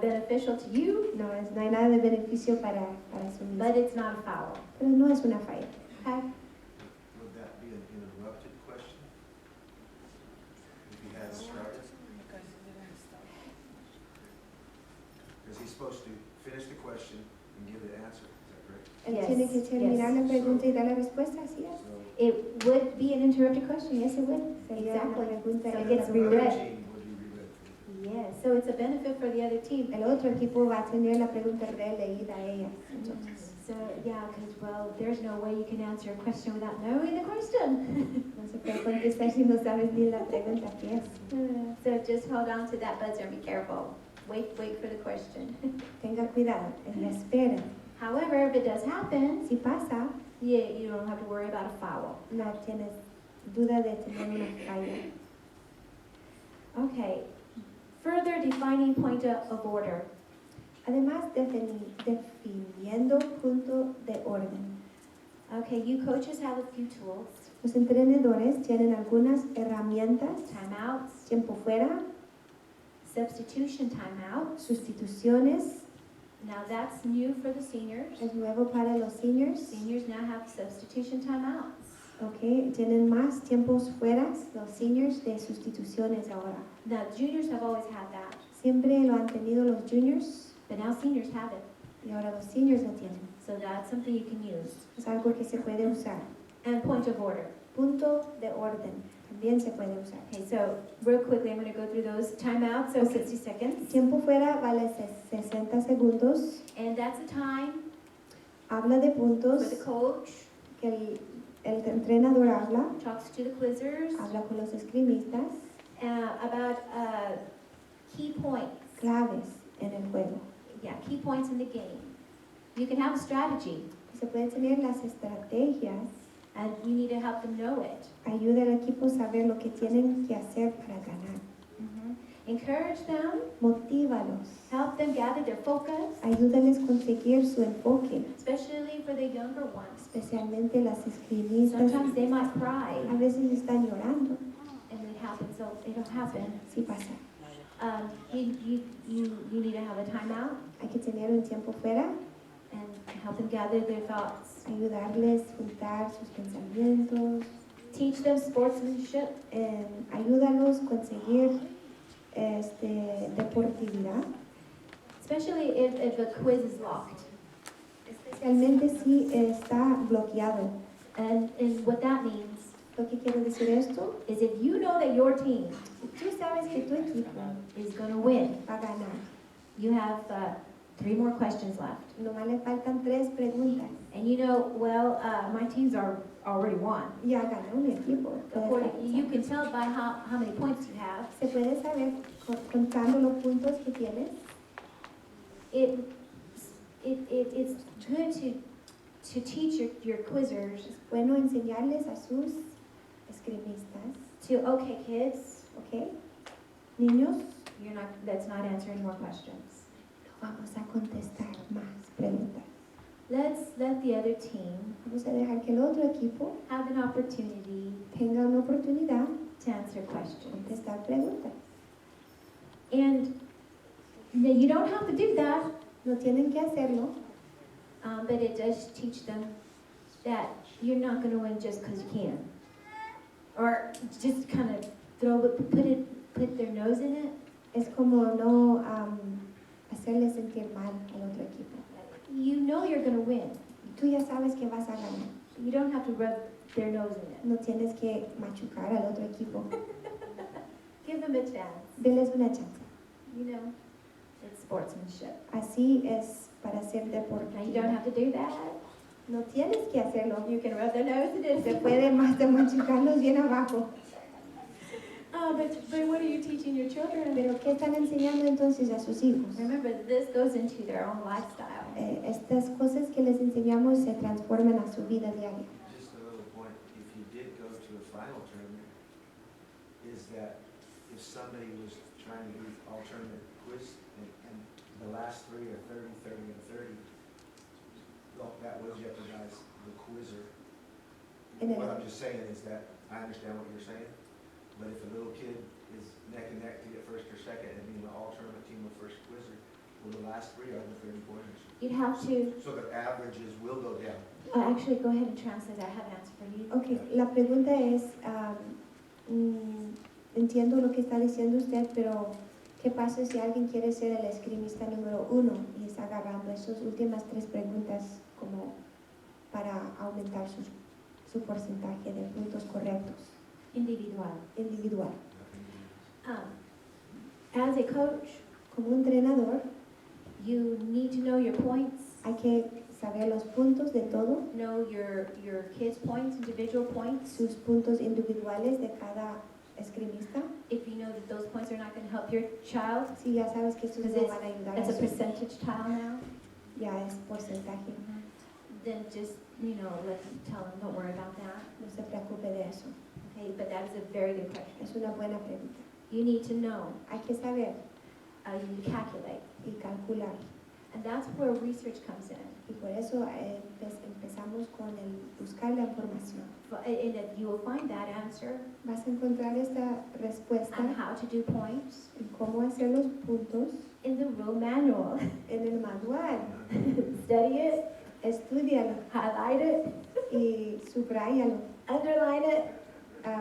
beneficial to you, No hay nada de beneficio para su mismo. but it's not a foul. Pero no es una falla. Okay? Would that be an interrupted question? If he has started? Is he supposed to finish the question and give the answer? Is that correct? Él Yes, tiene que terminar yes. la pregunta y dar la respuesta, así es. So, It would be an interrupted question. Yes, it would. Sería Exactly. una pregunta So y it una gets the other reread. team would be reread for you. Yes, so it's a benefit for the other team. El otro equipo va a tener la pregunta releída a ella. Entonces, So, yeah, because, well, there's no way you can answer a question without knowing the question. no se puede contestar si no sabes ni la pregunta que es. So just hold on to that buzzer and be careful. Wait for the question. Tenga cuidado, y espera. However, if it does happen, Si pasa, you don't have to worry about a foul. no tienes duda de tener una falla. Okay. Further defining point of order. Además, definiendo punto de orden. Okay, you coaches have a few tools. Los entrenadores tienen algunas herramientas, Timeouts, tiempo fuera, substitution timeout. sustituciones, Now that's new for the seniors. es nuevo para los seniors, Seniors now have substitution timeouts. okay, tienen más tiempos fuera, los seniors de sustituciones ahora. Now juniors have always had that, Siempre lo han tenido los juniors but now seniors have it. y ahora los seniors lo tienen. So that's something you can use. Es algo que se puede usar. And point of order. Punto de orden también se puede usar. Okay, so real quickly, I'm going to go through those timeouts, so 60 seconds. Tiempo fuera vale 60 segundos. And that's a time Habla de for puntos the coach, que el entrenador habla, talks to the quizzers habla con los esgrimistas, about key points. claves en el juego. Yeah, key points in the game. You can have a strategy, Se pueden tener las estrategias, and you need to help them know it. ayuda al equipo a saber lo que tienen que hacer para ganar. Encourage them, Motívalos, help them gather their focus, ayúdales a conseguir su enfoque, especially for the younger ones. especialmente las esgrimistas. Sometimes they might cry, A veces están llorando, and it happens, so it'll happen. sí pasa. You need to have a timeout Hay que tener un tiempo fuera, and help them gather their thoughts. ayudarles a juntar sus pensamientos, Teach them sportsmanship, ayúdalos a conseguir deportividad, especially if a quiz is locked. especialmente si está bloqueado. And what that means Lo que quiere decir esto, is if you know that your team tú sabes que tu equipo is going to win, va a ganar. you have 3 more questions left. Nomás le faltan 3 preguntas. And you know, well, my teams are already won. Ya ganó un equipo. You can tell by how many points you have. Se puede saber contando los puntos que tienes. It's good to teach your quizzers Es bueno enseñarles a sus esgrimistas, to, okay, kids, ¿ok? Niños, let's not answer any more questions. vamos a contestar más preguntas. Let's let the other team Vamos a dejar que el otro equipo have an opportunity tenga una oportunidad to answer de questions. contestar preguntas. And you don't have to do that, No tienen que hacerlo, but it does teach them that you're not going to win just because you can. Or just kind of put their nose in it. es como no hacerle sentir mal al otro equipo. You know you're going to win. Tú ya sabes que vas a ganar. You don't have to rub their nose in it. No tienes que machucar al otro equipo. Give them a chance. Denles una chance. You know, it's sportsmanship. Así es para ser Now, you deportivo. don't have to do that. No tienes que hacerlo. You can rub their nose in it. Se puede más de machucarlos bien abajo. But what are you teaching your children? Pero ¿qué están enseñando entonces a sus hijos? Remember, this goes into their own lifestyle. Estas cosas que les enseñamos se transforman a su vida diaria. Just a little point, if you did go to a final tournament, is that if somebody was trying to do alternate quiz and the last three are 30, 30, and 30, well, that would jeopardize the quizzer. En el- What I'm just saying is that, I understand what you're saying, but if a little kid is neck and neck to get first or second and being the all-tournament team of first quizzer, well, the last three are the 30 pointers. You'd have to, So the averages will go down. actually, go ahead and translate. I have an answer for you. Ok, la pregunta es, entiendo lo que está diciendo usted, pero ¿qué pasa si alguien quiere ser el esgrimista número 1 y está agarrando esas últimas 3 preguntas como para aumentar su porcentaje de puntos correctos Individual. individual? As a coach, Como entrenador, you need to know your points, hay que saber los puntos de todo, know your kids' points, individual points. sus puntos individuales de cada esgrimista. If you know that those points are not going to help your child, Si ya sabes que estos Because no van a ayudar that's a a su, percentage tile now, ya es porcentaje. then just, tell them, don't worry about that. No se preocupe de eso. Okay, but that is a very good question. Es una buena pregunta. You need to know, Hay que saber you need to calculate. y calcular. And that's where research comes in. Y por eso empezamos con el buscar la información. And that you will find that answer Vas a encontrar esta respuesta on how to do points en cómo hacer los puntos in the rule manual. en el manual. Study it, Estúdialo highlight it, y subráyalo, underline it.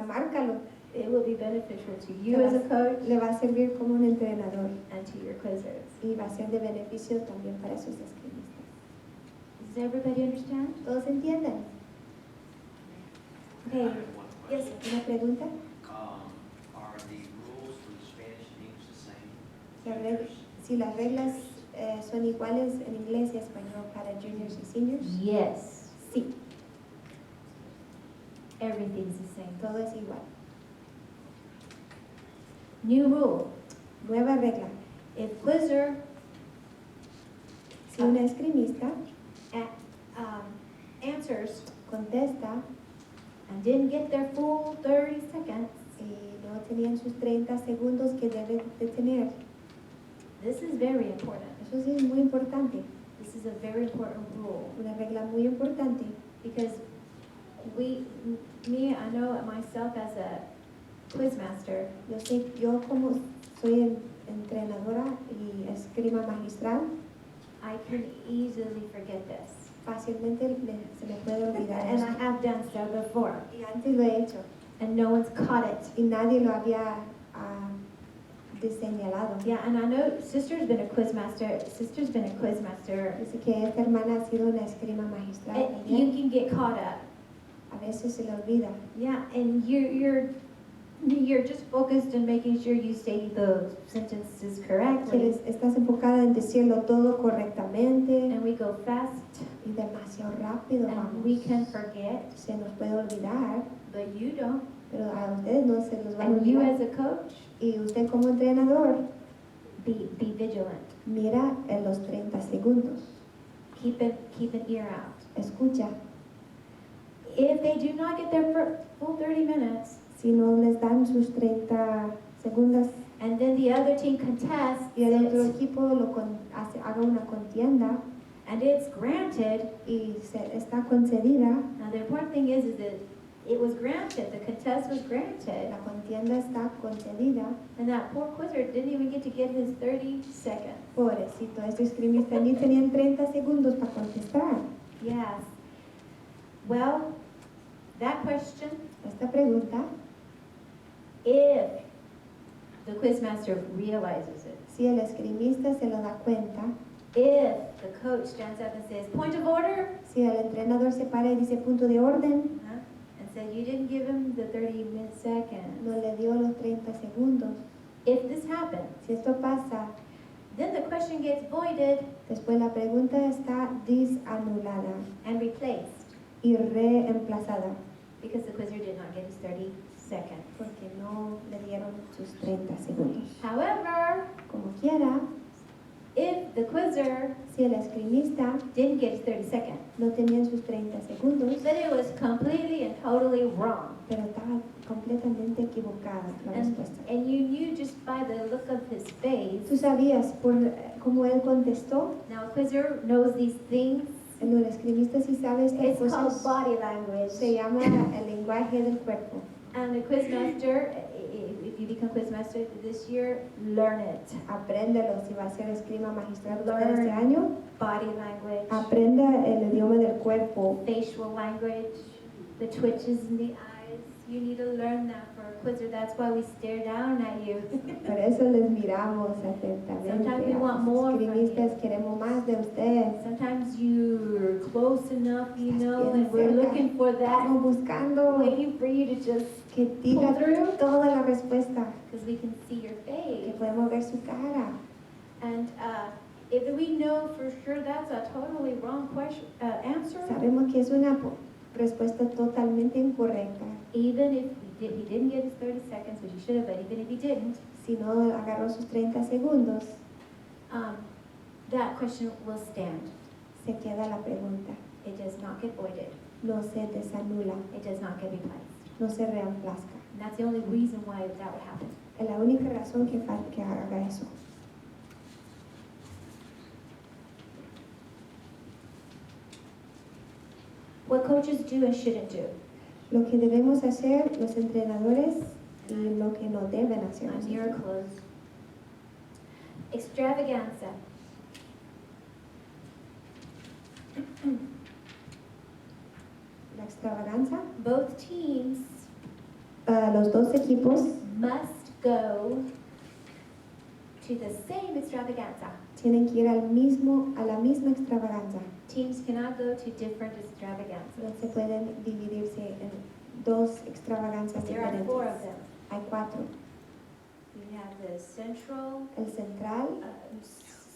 márcalo. It will be beneficial to you as a coach Le va a servir como un entrenador and to your quizzers. y va a ser de beneficio también para sus esgrimistas. Does everybody understand? ¿Todos entienden? I Okay. have one Yes. question. ¿Una pregunta? Are the rules for the Spanish and English the same? La reg- Si las reglas son iguales en inglés y español para juniors y seniors, Yes. sí, Everything's the same. todo es igual. New rule. Nueva regla. If quizzer Si una esgrimista answers contesta and didn't get their full 30 seconds, y no tenían sus 30 segundos que deben de tener, this is very important. eso sí es muy importante, This is a very important rule una regla muy importante, because I know myself as a quiz master, yo como soy entrenadora y esgrima magistral, I can easily forget this. fácilmente se me puede olvidar And I esto. have done so before, Y antes lo he hecho and no one's caught it. y nadie lo había señalado. Yeah, and I know Sister's been a quiz master. Dice que esta hermana ha sido una esgrima magistral And you también. can get caught up. A veces se le olvida. Yeah, and you're just focused on making sure you say those sentences correctly. Estás enfocada en decirlo todo correctamente And we go fast, y demasiado rápido. and we can Vamos. forget, Se nos puede olvidar, but you don't. pero a ustedes no se los va a And you olvidar. as a coach, Y usted como entrenador, be vigilant. mira en los 30 segundos. Keep an ear out. Escucha. If they do not get their full 30 minutes, Si no les dan sus 30 segundos and then the other team contests y el otro it, equipo haga una contienda and it's granted. y está concedida, Now the important thing is that it was granted. The contest was granted, la contienda está concedida, and that poor quizzer didn't even get to get his 30 seconds. pobrecito, este esgrimista ni tenían 30 segundos para contestar. Yes. Well, that question, Esta pregunta, if the quizmaster realizes it, si el esgrimista se lo da cuenta, if the coach stands up and says, point of order, si el entrenador se para y dice punto de orden, and said, you didn't give him the 30 seconds. no le dio los 30 segundos. If this happens, Si esto pasa, Then the question gets voided Después la pregunta está disanulada and replaced y reemplazada because the quizzer did not get his 30 seconds. porque no le dieron sus 30 segundos. However, Como quiera, if the quizzer si el esgrimista didn't get his 30 seconds, no tenía sus 30 segundos, then it was completely and totally wrong. pero estaba completamente equivocada la respuesta. And you knew just by the look of his face. Tú sabías por cómo él contestó. Now, a quizzer knows these things. El esgrimista sí sabe estas It's called cosas. body language. Se llama el lenguaje del cuerpo. And the quizmaster, if you become quizmaster this year, learn it. Apréndelo si va a ser esgrima magistral este Learn año. body language, Aprenda el idioma del cuerpo. facial language, the twitches in the eyes. You need to learn that for a quizzer. That's why we stare down at you. Por eso les miramos atentamente. Sometimes we A want los more from esgrimistas you. queremos más de ustedes. Sometimes you're close enough, you Estás know, bien and we're cerca. looking for that, Estamos buscando waiting for you to just, que diga pull through. toda la respuesta, because we can see your que face. podemos ver su cara. And if we know for sure that's a totally wrong question, answer, Sabemos que es una respuesta totalmente incorrecta. even if he didn't get his 30 seconds, which he should have, but even if he didn't, Si no agarró sus 30 segundos, that question will stand. se queda la pregunta. It does not get voided. No se desanula, It does not get replaced. no se reemplazca. And that's the only reason why that would happen. Es la única razón que haga eso. What coaches do and shouldn't do. Lo que debemos hacer los entrenadores y lo que no deben hacer. On your clothes. Extravaganza. La extravaganza. Both teams Los dos equipos must go to the same extravaganza. tienen que ir a la misma extravaganza. Teams cannot go to different No extravaganzas. se pueden dividirse en dos extravaganzas There are diferentes. 4 of them. Hay 4. We have the central, El central,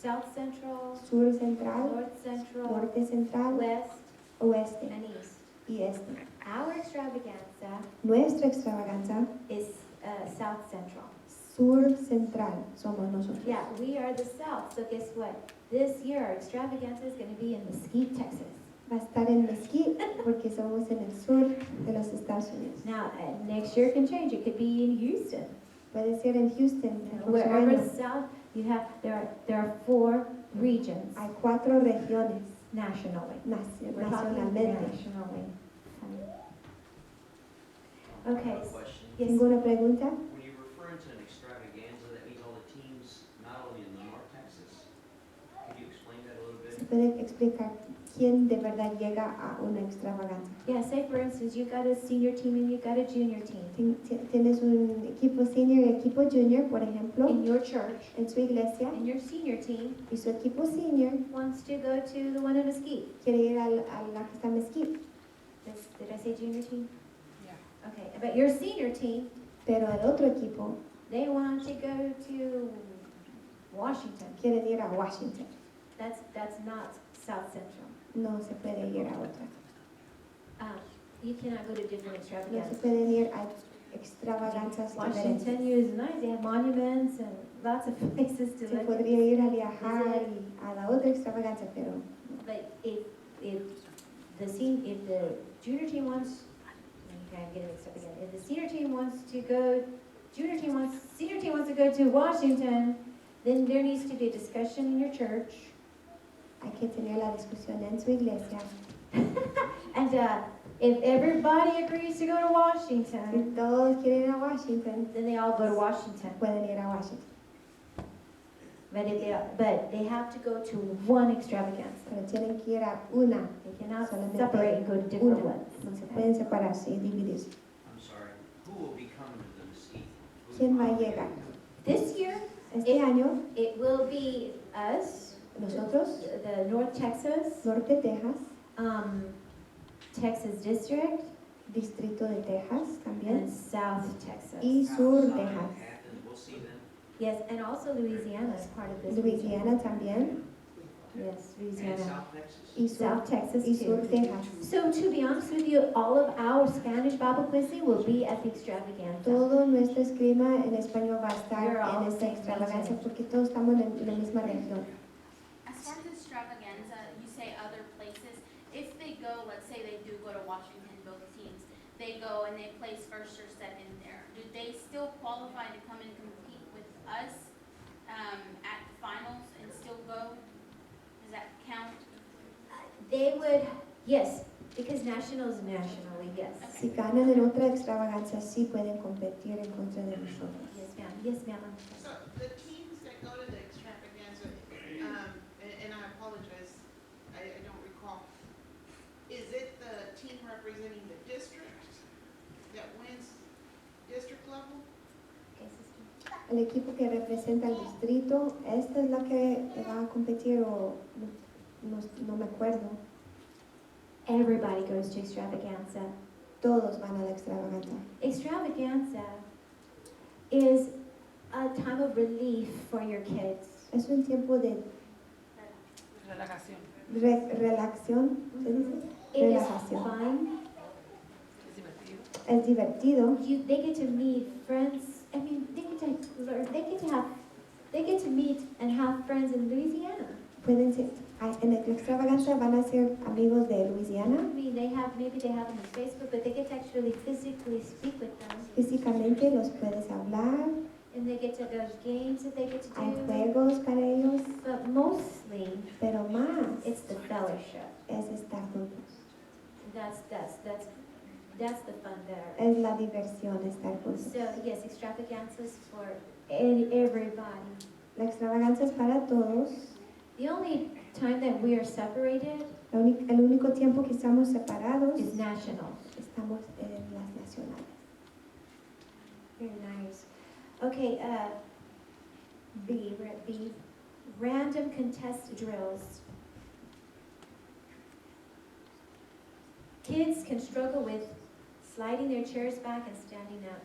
south central, sur central, north central, norte central, west, oeste and east. y este. Our extravaganza Nuestra extravaganza, is south central. sur central, somos nosotros. Yeah, we are the south, so guess what? This year our extravaganza is going to be in Mesquite, Texas. Va a estar en Mesquite porque somos en el sur de los Estados Unidos. Now, next year can change. It could be in Houston. Puede ser en Houston, el próximo Wherever año. south, there are 4 regions Hay 4 regiones nationally. We're talking nacionalmente. nationally. Okay. I have a question. Yes. ¿Tengo una pregunta? When you're referring to an extravaganza, that means all the teams, not only in the North Texas. Could you explain that a little ¿Se bit? puede explicar quién de verdad llega a una extravaganza? Yeah, say for instance, you've got a senior team and you've got a junior team. Tienes un equipo senior y equipo junior, por ejemplo, In your church, en su iglesia, and your senior team y su equipo senior wants to go to the one in Mesquite. quiere ir a la que está en Mesquite, Did I say junior team? Yeah. Okay, but your senior team, pero el otro equipo they want to go to Washington. quiere ir a Washington. That's not South Central. No se puede ir a otra. You cannot go to different No se extravaganzas. pueden ir a extravaganzas diferentes. Washington is nice. They have monuments and lots of places to Se look. podría ir a viajar y a la otra extravaganza, pero But if the junior team wants, okay, I'm getting mixed up again. If the senior team wants to go, senior team wants to go to Washington, then there needs to be a discussion in your church. hay que tener la discusión en su iglesia. And if everybody agrees to go to Si Washington, todos quieren ir a Washington, then they all go to Washington. pueden ir a Washington. But they have to go to one extravaganza. Pero tienen que ir a una. They cannot Solamente separate and go to different una. ones. No se pueden separarse y dividirse. I'm sorry. Who will be coming to the Mesquite? ¿Quién va a llegar? This year, Este año, it will be us, nosotros, the North Texas, Norte, Texas, Texas District, Distrito de Texas and también, South Texas. y Sur, South Texas. Athens, we'll see them. Yes, and also Louisiana is part of this. Louisiana también, Yes, And Louisiana. South Texas? y sur, South Texas y sur too. Texas. So to be honest with you, all of our Spanish Bible quizzing will be at the extravaganza. Todo nuestro esgrima en español va a estar We're all en esta same extravagancia region. porque todos estamos en la misma región. As far as extravaganza, you say other places. If they go, let's say they do go to Washington, both teams, they go and they place first or second there. Do they still qualify to come and compete with us at the finals and still go? Does that count? They would, yes, because nationals nationally, yes. Si ganan en otra extravagancia, sí pueden competir en contra de nosotros. Yes, ma'am. Yes, ma'am. So the teams that go to the extravaganza, and I apologize, I don't recall, is it the team representing the district that wins district level? El equipo que representa al distrito, ¿esta es la que va a competir o no me acuerdo? Everybody goes to extravaganza. Todos van a la extravaganza. Extravaganza is a time of relief for your kids. Es un tiempo de Relajación. relajación, ¿se dice? It is Relajación. fun. Es divertido. Es divertido. They get to meet friends. I mean, they get to learn. They get to meet and have friends in Louisiana. Pueden ser, en la extravaganza van a ser amigos de I Louisiana. mean, maybe they have them on Facebook, but they get to actually physically speak with them, Físicamente los puedes hablar. and they get to those games that they get to Hay do. juegos para ellos. But mostly, Pero más it's the fellowship. es estar juntos. That's the fun there. Es la diversión estar juntos. So yes, extravaganzas for everybody. La extravaganza es para todos. The only time that we are separated El único tiempo que estamos separados is national. estamos en las nacionales. Very nice. Okay, we're at B. Random contest drills. Kids can struggle with sliding their chairs back and standing up.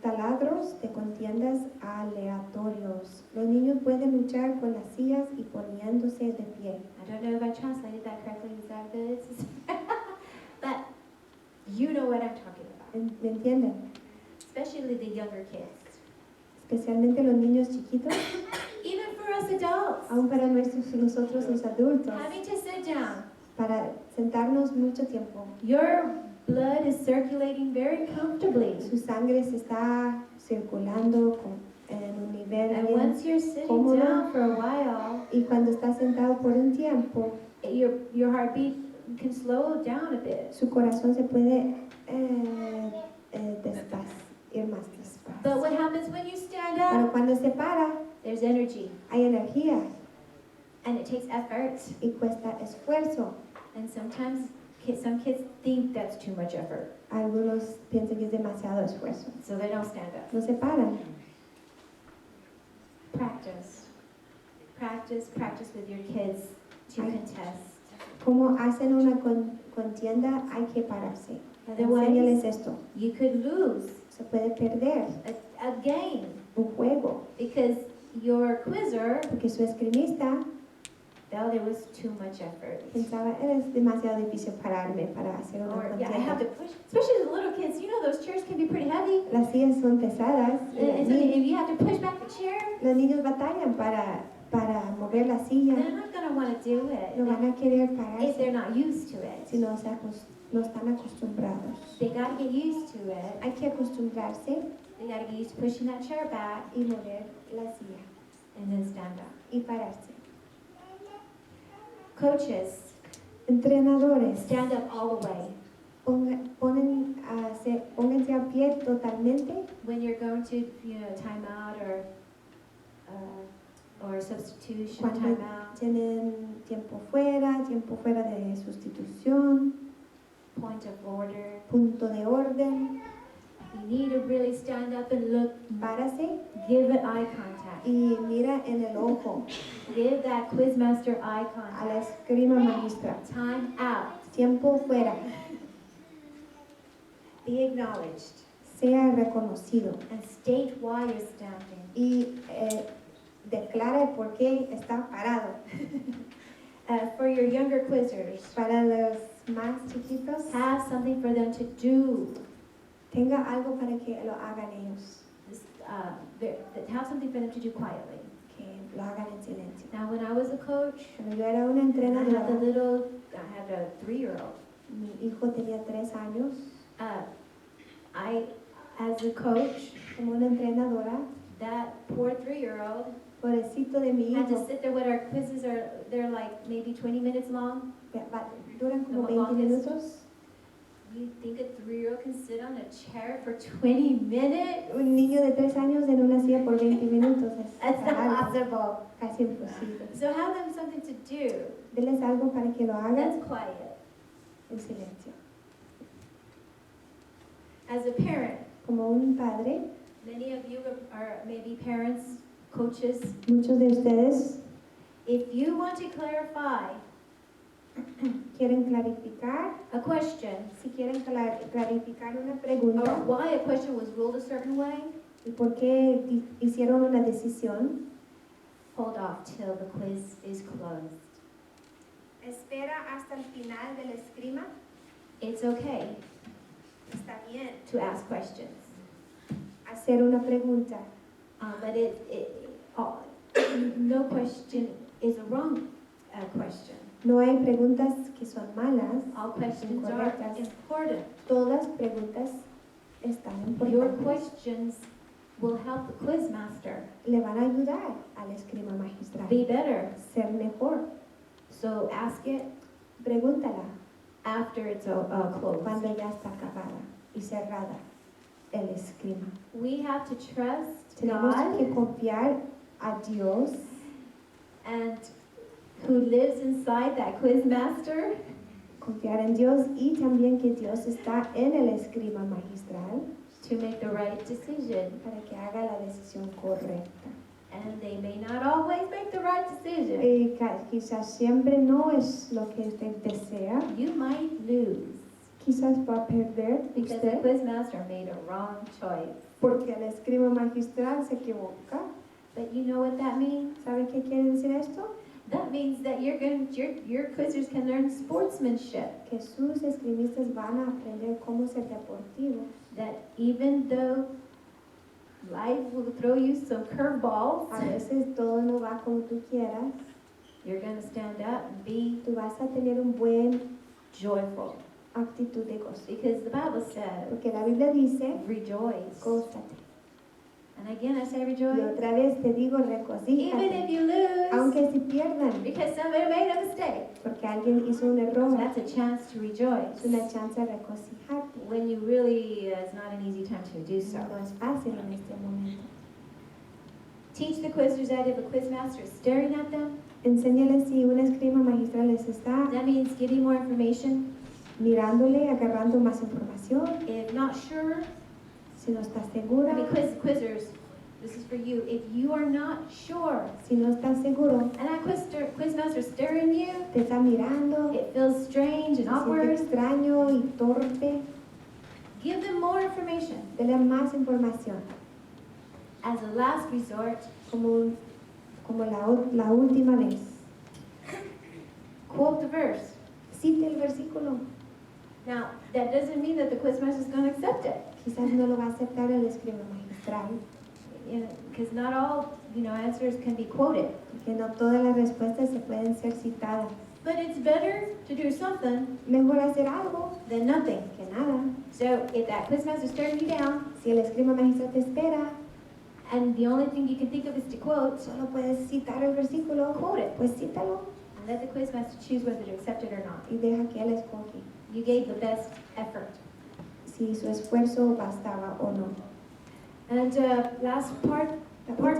Taladros de contiendas aleatorios. Los niños pueden luchar con las sillas y poniéndose de pie. I don't know if I translated that correctly, is that good? But you know what I'm talking about, ¿Me entienden? especially the younger kids. Especialmente los niños chiquitos, Even for us adults, aún para nosotros los adultos, having to sit down. para sentarnos mucho tiempo. Your blood is circulating very comfortably. Su sangre se está circulando en un nivel And bien, once you're sitting cómodo. down for a while, y cuando está sentado por un tiempo, your heartbeat can slow down a bit. su corazón se puede ir más But despacio. what happens when you stand Pero up? cuando se para, There's energy, hay energía and it takes effort. y cuesta esfuerzo. And sometimes some kids think that's too much effort, Algunos piensan que es demasiado esfuerzo. so they don't stand up. No se paran. Practice. Practice with your kids to Ay. contest. Como hacen una contienda, hay que pararse. Otherwise, Enséñales esto. you could lose Se puede perder a game un juego because your quizzer porque su esgrimista felt it was too much effort. pensaba, es demasiado difícil pararme para hacer una Or, yeah, I have contienda. to push, especially the little kids, you know those chairs can be pretty heavy. Las sillas son pesadas. And so if you have to push back the chair, Los niños batallan para mover la silla. they're not going to want to do No van it a querer if pararse they're not used to it. si no están acostumbrados. They got to get used to it. Hay que acostumbrarse They got to get used to pushing that chair back y mover la silla and then stand up. y pararse. Coaches, Entrenadores, stand up all the way. pónganse a pie totalmente When you're going to, timeout or substitution Cuando- timeout, tienen tiempo fuera de sustitución, point of order. punto de orden, You need to really stand up and look, párase give it eye contact. y mira en el ojo Give that quizmaster eye a la contact. esgrima maestra. Time out. Tiempo fuera, Be acknowledged. sea reconocido and state why you're standing. y declare por qué está parado. For your younger quizzers, Para los más chiquitos, have something for them to do. tenga algo para que lo hagan ellos, Have something for them to do quietly. que lo hagan en silencio. Now, when I was a coach, Cuando yo era una and I entrenadora, had a 3-year-old. mi hijo tenía 3 años, As a coach, como una entrenadora, that poor 3-year-old pobrecito de mi had to hijo, sit there when our quizzes they're like maybe 20 minutes long. duran como The 20 longest. minutos. You think a 3-year-old can sit on a chair for 20 minutes? Un niño de 3 años en una silla por 20 minutos That's es not algo possible. casi imposible. So have them something to do Denles algo para que lo hagan that's quiet. en silencio. As a parent, Como un padre, many of you are maybe parents, coaches. muchos de ustedes If you want to clarify quieren clarificar, a question si quieren clarificar una or pregunta why a question was ruled a certain way, y por qué hicieron una decisión, hold off till the quiz is closed. espera hasta el final del esgrima. It's okay Está bien to ask questions, hacer una pregunta, but no question is a wrong question. no hay preguntas que son malas, All questions are Incorrectas. important. todas preguntas están Your importantes. questions will help the quiz master Le van a ayudar al esgrima magistral be better. ser mejor. So ask it Pregúntala after it's closed. cuando ya está acabada y cerrada el esgrima. We have to trust Tenemos que God confiar a Dios and who lives inside that quiz master confiar en Dios y también que Dios está en el esgrima magistral to make the right decision. para que haga la decisión correcta. And they may not always make the right decision. Quizás siempre no es lo que usted desea, You might lose quizás va a perder because the usted quiz master made a wrong choice. porque el esgrima magistral se equivoca. But you know what that means? ¿Sabe qué quiere decir esto? That means that your quizzers can learn sportsmanship. Que sus esgrimistas van a aprender cómo ser deportivos. That even though life will throw you some curveballs, A veces todo no va como tú quieras. you're going to stand up and be Tú vas a tener un buen joyful. actitud de gozo. Because the Bible says, Porque la Biblia dice, rejoice. gózate. And again, I say Y rejoice. otra vez te digo, Even if regocíjate. you lose, Aunque si pierdan, because somebody made a mistake. porque alguien hizo un error, That's a chance to rejoice. es una chance de regocijarte. When you really, it's not an easy time to do so. No es fácil en este momento. Teach the quizzers that if a quiz master is staring at them, Enséñales si un esgrima magistral les está that means giving more information. mirándole, agarrando más información. If not sure, Si no estás segura, I mean, quizzers, this is for you. If you are not sure, si no estás seguro, and that quiz master staring at you, te está mirando, it feels strange se and siente awkward, extraño y torpe, give them more information. dele más información. As a last resort, Como la última vez. quote the verse. Cite el versículo. Now, that doesn't mean that the quiz master is going to accept it. Quizás no lo va a aceptar el esgrima magistral, Because not all, answers can be quoted. porque no todas las respuestas se pueden ser citadas. But it's better to do something Mejor hacer algo than nothing. que nada. So if that quiz master is staring you down, Si el esgrima magistral te espera, and the only thing you can think of is to quote, solo puedes citar el versículo, quote it. pues cítalo And let the quiz master choose whether to accept it or not. y deja que él escoge You gave the best effort. si su esfuerzo bastaba o no. And last part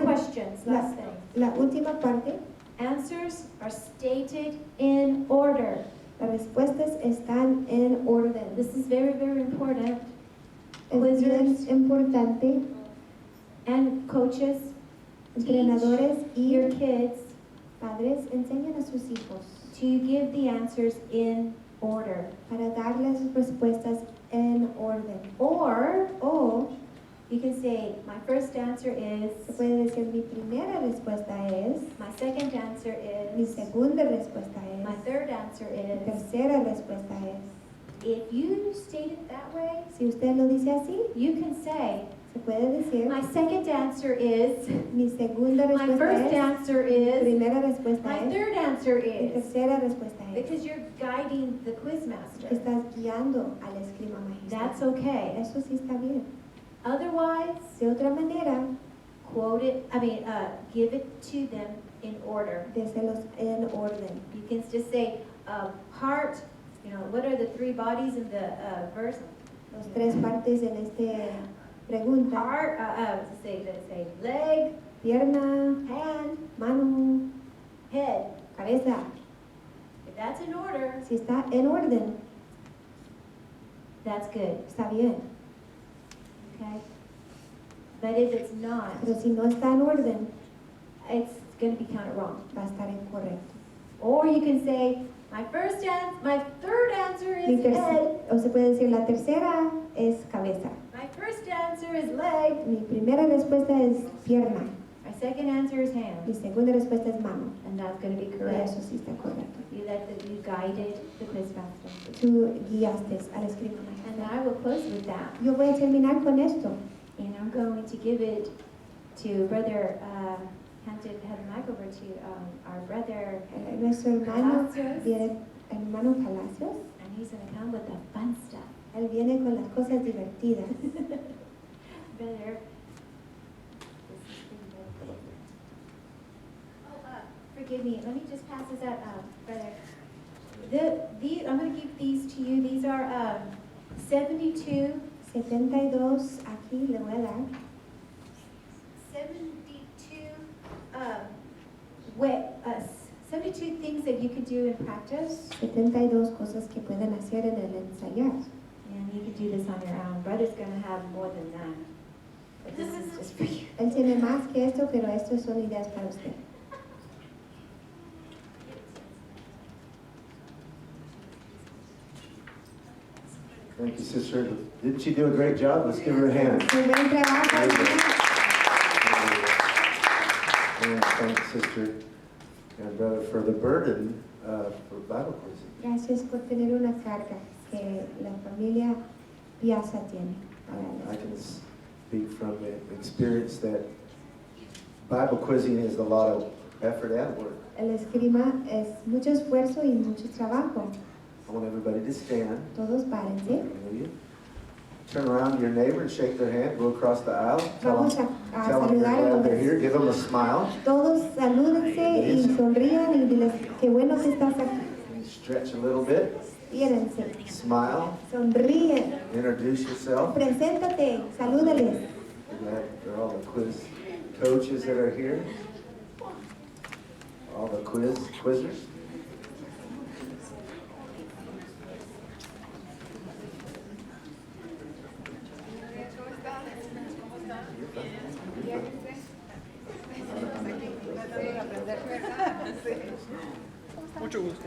questions, last thing. La última parte, Answers are stated in order. las respuestas están en orden. This is very, very important. Es bien Quizzers importante, and coaches, entrenadores y your kids, padres enseñan a sus hijos to give the answers in order. para dar las respuestas en orden. Or you can say, my first answer Se is, puede decir mi primera respuesta es, my second answer mi is, segunda respuesta my es, third answer mi is. tercera respuesta es. If you state it that way, Si usted lo dice así, you can say, se puede decir, my second answer is, mi segunda my respuesta first es, answer mi is, primera respuesta my es, third answer mi is. tercera respuesta es. Because you're guiding the quiz master. Estás guiando al escriba That's magistral. okay. Eso sí está bien. Otherwise, De otra manera, give it to them in order. déselos en orden. You can just say, heart, what are the three bodies in the verse? Los tres partes en esta pregunta: Heart, let's say leg, pierna, hand, mano, head. cabeza. If that's in order, Si está en orden, that's good, está bien. okay? But if it's not, Pero si no está en orden, it's going to be counted wrong. va a estar incorrecto. Or you can say, my third answer Mi is head. O se puede decir la tercera es cabeza. My first answer is leg. Mi primera respuesta es pierna. My second answer is Mi hand. segunda respuesta es mano. And that's going to be Y correct. eso sí está correcto. You guided the quiz master. Tú guiaste al escriba And magistral. I will close with that. Yo voy a terminar con esto. And I'm going to give it to Brother, hand the mic over to our brother, Nuestro hermano Palacios. viene, hermano Palacios, and he's going to come with the fun stuff. él viene con las cosas divertidas. Brother. Forgive me, let me just pass this out, brother. I'm going to give these to you. These are 72 72, aquí le voy a dar. 72 things that you could do in practice. 72 cosas que pueden hacer en el ensayar. And you can do this on your own. Brother's going to have more than that. But this is just for you. Él tiene más que esto, pero estas son ideas para usted. Thank you, sister. Didn't she do a great job? Let's give her a hand. Un buen trabajo, Very good. hermana. And thank sister and brother for the burden for Bible quizzing. Gracias por tener una carga que la familia Piazza tiene. I can speak from experience that Bible quizzing is a lot of effort and work. El esgrima es mucho esfuerzo y mucho trabajo. I want everybody to stand. Todos párense. Hallelujah. Turn around to your neighbor and shake their hand. Go across the aisle. Vamos a Tell them you're saludar a glad they're los. here. Give them a smile. Todos salúdense y sonrían y diles qué bueno que estás aquí. And stretch a little bit. Tírense, Smile. sonríen, Introduce yourself. preséntate, salúdales. We're glad for all the quiz coaches that are here. All the quizzers. Mucho gusto.